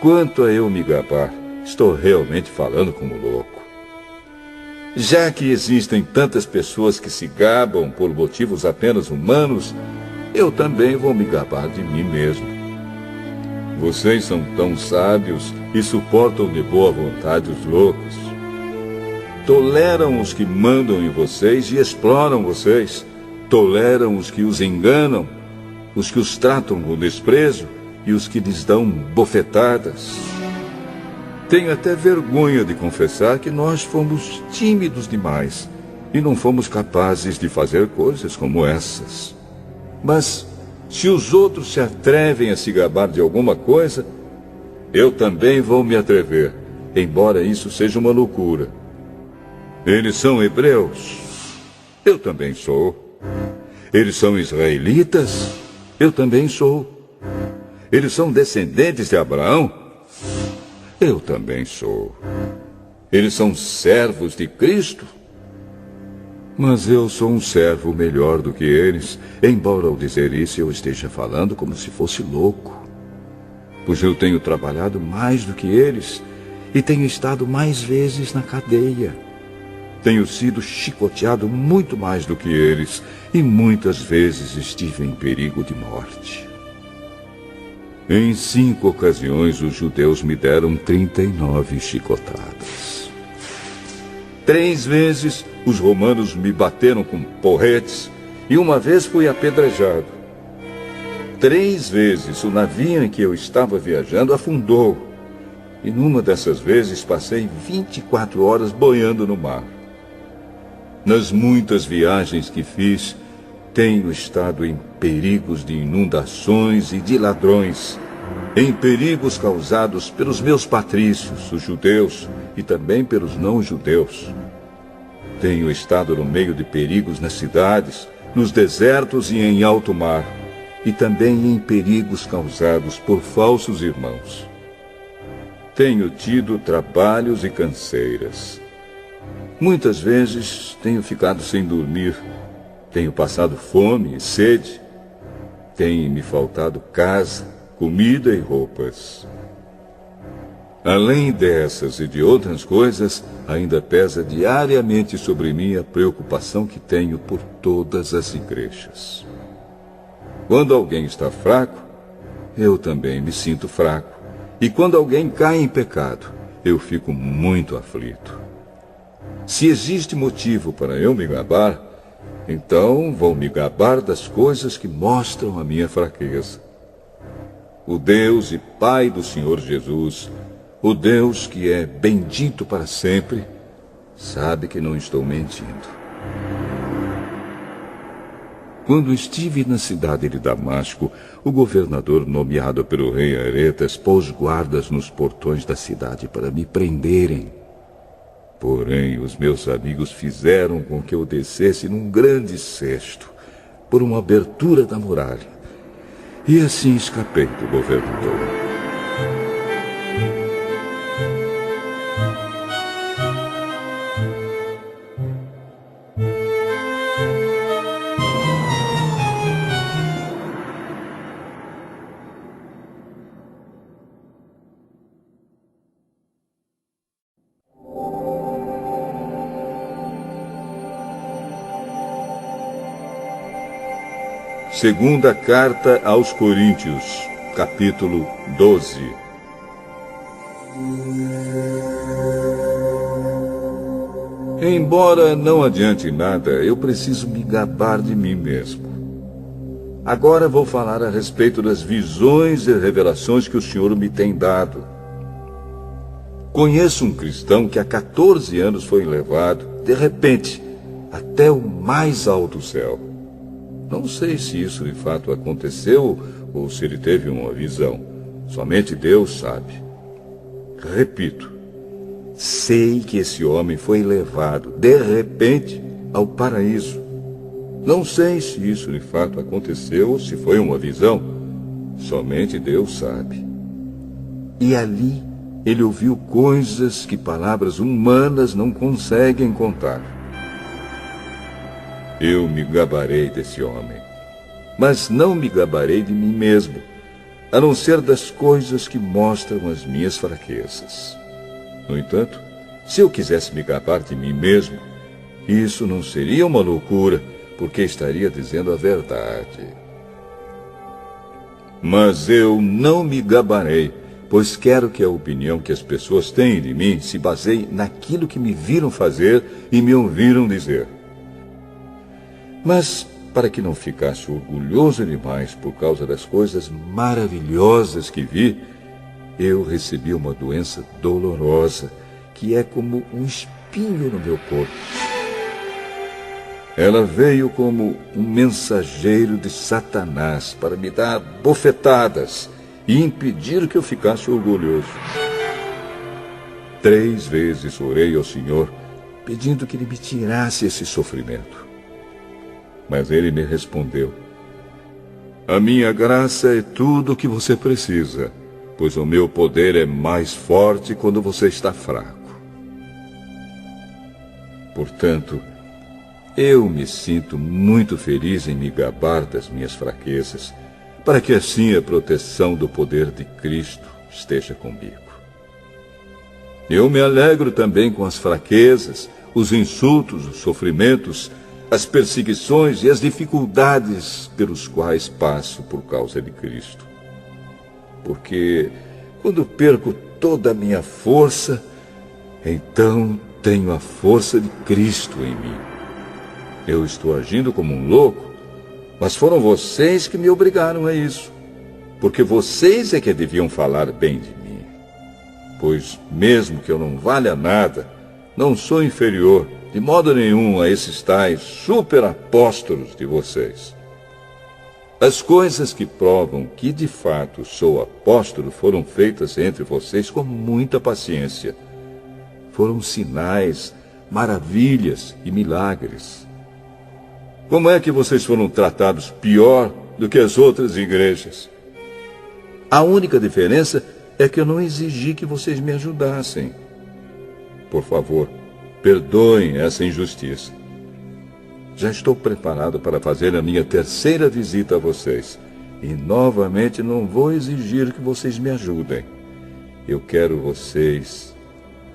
Quanto a eu me gabar, estou realmente falando como louco. Já que existem tantas pessoas que se gabam por motivos apenas humanos, eu também vou me gabar de mim mesmo. Vocês são tão sábios e suportam de boa vontade os loucos. Toleram os que mandam em vocês e exploram vocês. Toleram os que os enganam, os que os tratam com desprezo e os que lhes dão bofetadas. Tenho até vergonha de confessar que nós fomos tímidos demais e não fomos capazes de fazer coisas como essas. Mas, se os outros se atrevem a se gabar de alguma coisa, eu também vou me atrever, embora isso seja uma loucura. Eles são hebreus, eu também sou. Eles são israelitas, eu também sou. Eles são descendentes de Abraão, eu também sou. Eles são servos de Cristo, mas eu sou um servo melhor do que eles, embora ao dizer isso eu esteja falando como se fosse louco. Pois eu tenho trabalhado mais do que eles e tenho estado mais vezes na cadeia. Tenho sido chicoteado muito mais do que eles e muitas vezes estive em perigo de morte. Em 5 ocasiões os judeus me deram 39 chicotadas. 3 vezes os romanos me bateram com porretes e uma vez fui apedrejado. 3 vezes o navio em que eu estava viajando afundou e numa dessas vezes passei 24 horas boiando no mar. Nas muitas viagens que fiz, tenho estado em perigos de inundações e de ladrões, em perigos causados pelos meus patrícios, os judeus, e também pelos não-judeus. Tenho estado no meio de perigos nas cidades, nos desertos e em alto mar, e também em perigos causados por falsos irmãos. Tenho tido trabalhos e canseiras. Muitas vezes tenho ficado sem dormir, tenho passado fome e sede, tem me faltado casa, comida e roupas. Além dessas e de outras coisas, ainda pesa diariamente sobre mim a preocupação que tenho por todas as igrejas. Quando alguém está fraco, eu também me sinto fraco. E quando alguém cai em pecado, eu fico muito aflito. Se existe motivo para eu me gabar, então vou me gabar das coisas que mostram a minha fraqueza. O Deus e Pai do Senhor Jesus, o Deus que é bendito para sempre, sabe que não estou mentindo. Quando estive na cidade de Damasco, o governador nomeado pelo rei Aretas pôs guardas nos portões da cidade para me prenderem. Porém, os meus amigos fizeram com que eu descesse num grande cesto, por uma abertura da muralha. E assim escapei do governador. Segunda carta aos Coríntios, capítulo 12. Embora não adiante nada, eu preciso me gabar de mim mesmo. Agora vou falar a respeito das visões e revelações que o Senhor me tem dado. Conheço um cristão que há 14 anos foi levado, de repente, até o mais alto céu. Não sei se isso de fato aconteceu ou se ele teve uma visão. Somente Deus sabe. Repito, sei que esse homem foi levado, de repente, ao paraíso. Não sei se isso de fato aconteceu ou se foi uma visão. Somente Deus sabe. E ali ele ouviu coisas que palavras humanas não conseguem contar. Eu me gabarei desse homem, mas não me gabarei de mim mesmo, a não ser das coisas que mostram as minhas fraquezas. No entanto, se eu quisesse me gabar de mim mesmo, isso não seria uma loucura, porque estaria dizendo a verdade. Mas eu não me gabarei, pois quero que a opinião que as pessoas têm de mim se baseie naquilo que me viram fazer e me ouviram dizer. Mas, para que não ficasse orgulhoso demais por causa das coisas maravilhosas que vi, eu recebi uma doença dolorosa, que é como um espinho no meu corpo. Ela veio como um mensageiro de Satanás para me dar bofetadas e impedir que eu ficasse orgulhoso. 3 vezes orei ao Senhor, pedindo que Ele me tirasse esse sofrimento. Mas Ele me respondeu: a minha graça é tudo o que você precisa, pois o meu poder é mais forte quando você está fraco. Portanto, eu me sinto muito feliz em me gabar das minhas fraquezas, para que assim a proteção do poder de Cristo esteja comigo. Eu me alegro também com as fraquezas, os insultos, os sofrimentos, as perseguições e as dificuldades pelos quais passo por causa de Cristo. Porque quando perco toda a minha força, então tenho a força de Cristo em mim. Eu estou agindo como um louco, mas foram vocês que me obrigaram a isso, porque vocês é que deviam falar bem de mim. Pois mesmo que eu não valha nada, não sou inferior de modo nenhum a esses tais superapóstolos de vocês. As coisas que provam que de fato sou apóstolo foram feitas entre vocês com muita paciência. Foram sinais, maravilhas e milagres. Como é que vocês foram tratados pior do que as outras igrejas? A única diferença é que eu não exigi que vocês me ajudassem. Por favor, perdoem essa injustiça. Já estou preparado para fazer a minha 3ª visita a vocês. E novamente não vou exigir que vocês me ajudem. Eu quero vocês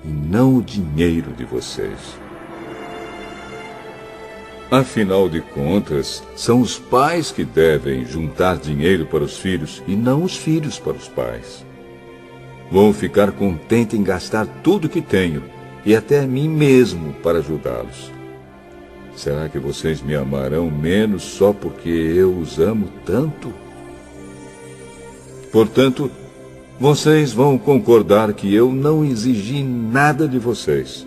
e não o dinheiro de vocês. Afinal de contas, são os pais que devem juntar dinheiro para os filhos e não os filhos para os pais. Vou ficar contente em gastar tudo que tenho e até a mim mesmo para ajudá-los. Será que vocês me amarão menos só porque eu os amo tanto? Portanto, vocês vão concordar que eu não exigi nada de vocês.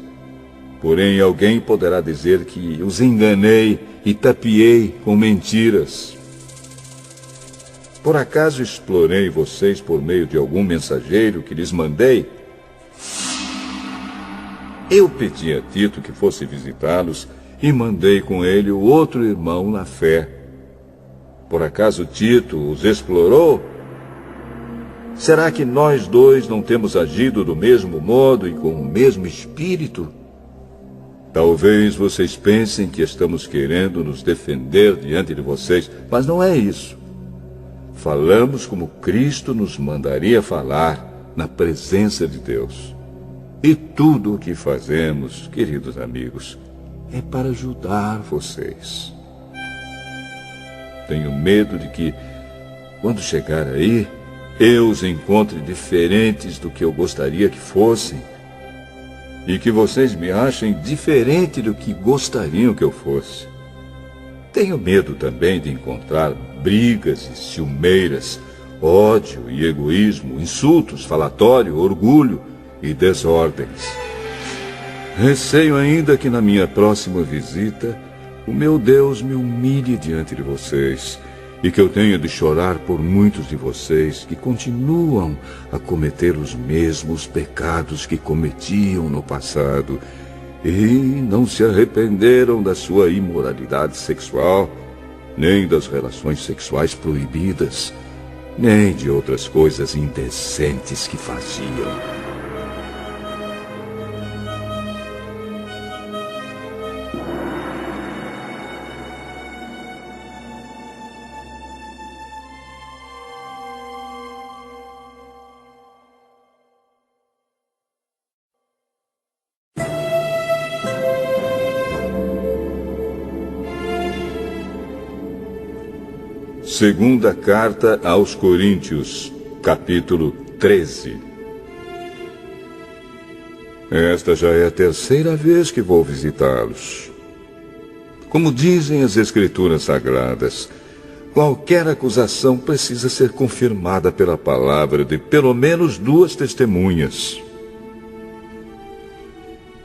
Porém, alguém poderá dizer que os enganei e tapeei com mentiras. Por acaso explorei vocês por meio de algum mensageiro que lhes mandei? Eu pedi a Tito que fosse visitá-los e mandei com ele o outro irmão na fé. Por acaso Tito os explorou? Será que nós dois não temos agido do mesmo modo e com o mesmo espírito? Talvez vocês pensem que estamos querendo nos defender diante de vocês, mas não é isso. Falamos como Cristo nos mandaria falar na presença de Deus. E tudo o que fazemos, queridos amigos, é para ajudar vocês. tenho medo de que, quando chegar aí, eu os encontre diferentes do que eu gostaria que fossem, e que vocês me achem diferente do que gostariam que eu fosse. Tenho medo também de encontrar brigas e ciumeiras, ódio e egoísmo, insultos, falatório, orgulho e desordens. Receio ainda que na minha próxima visita o meu Deus me humilhe diante de vocês e que eu tenha de chorar por muitos de vocês que continuam a cometer os mesmos pecados que cometiam no passado e não se arrependeram da sua imoralidade sexual, nem das relações sexuais proibidas, nem de outras coisas indecentes que faziam. Segunda Carta aos Coríntios, capítulo 13. Esta já é a terceira vez que vou visitá-los. Como dizem as Escrituras Sagradas, qualquer acusação precisa ser confirmada pela palavra de pelo menos 2 testemunhas.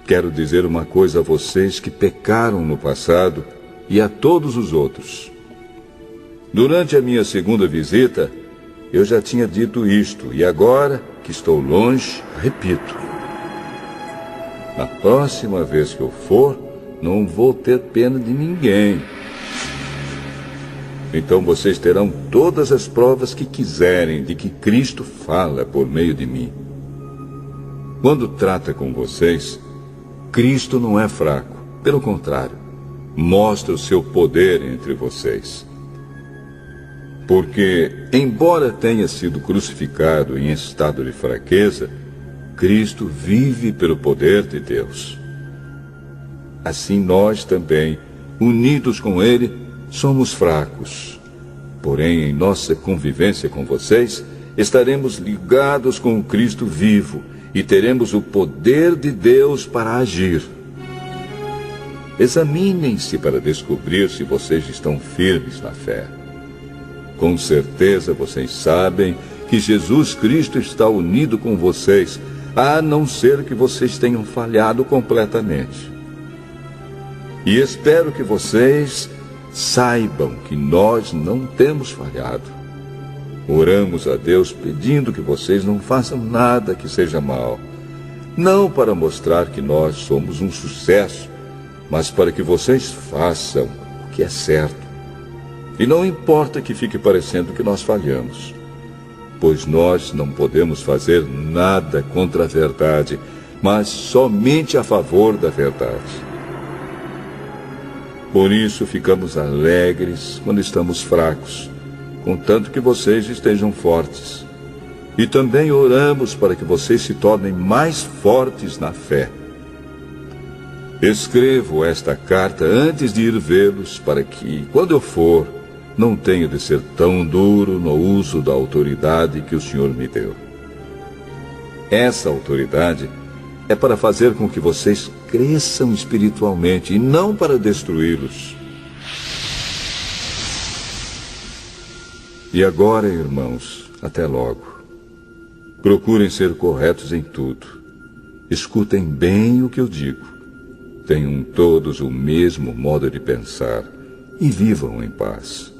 Quero dizer uma coisa a vocês que pecaram no passado e a todos os outros. Durante a minha segunda visita, eu já tinha dito isto, e agora que estou longe, repito. Na próxima vez que eu for, não vou ter pena de ninguém. Então vocês terão todas as provas que quiserem de que Cristo fala por meio de mim. Quando trata com vocês, Cristo não é fraco, pelo contrário, mostra o seu poder entre vocês. Porque, embora tenha sido crucificado em estado de fraqueza, Cristo vive pelo poder de Deus. Assim nós também, unidos com Ele, somos fracos. Porém, em nossa convivência com vocês, estaremos ligados com o Cristo vivo e teremos o poder de Deus para agir. Examinem-se para descobrir se vocês estão firmes na fé. Com certeza vocês sabem que Jesus Cristo está unido com vocês, a não ser que vocês tenham falhado completamente. E espero que vocês saibam que nós não temos falhado. Oramos a Deus pedindo que vocês não façam nada que seja mal, não para mostrar que nós somos um sucesso, mas para que vocês façam o que é certo. E não importa que fique parecendo que nós falhamos, pois nós não podemos fazer nada contra a verdade, mas somente a favor da verdade. Por isso ficamos alegres quando estamos fracos, contanto que vocês estejam fortes. E também oramos para que vocês se tornem mais fortes na fé. Escrevo esta carta antes de ir vê-los, para que, quando eu for, não tenho de ser tão duro no uso da autoridade que o Senhor me deu. Essa autoridade é para fazer com que vocês cresçam espiritualmente e não para destruí-los. E agora, irmãos, até logo. Procurem ser corretos em tudo. Escutem bem o que eu digo. Tenham todos o mesmo modo de pensar e vivam em paz.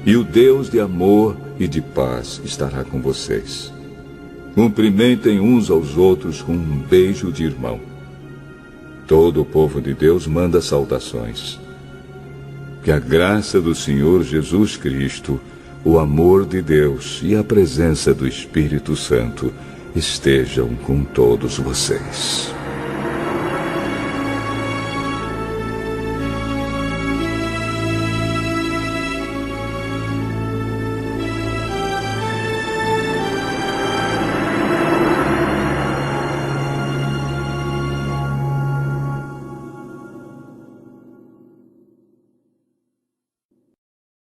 E o Deus de amor e de paz estará com vocês. Cumprimentem uns aos outros com um beijo de irmão. Todo o povo de Deus manda saudações. Que a graça do Senhor Jesus Cristo, o amor de Deus e a presença do Espírito Santo estejam com todos vocês.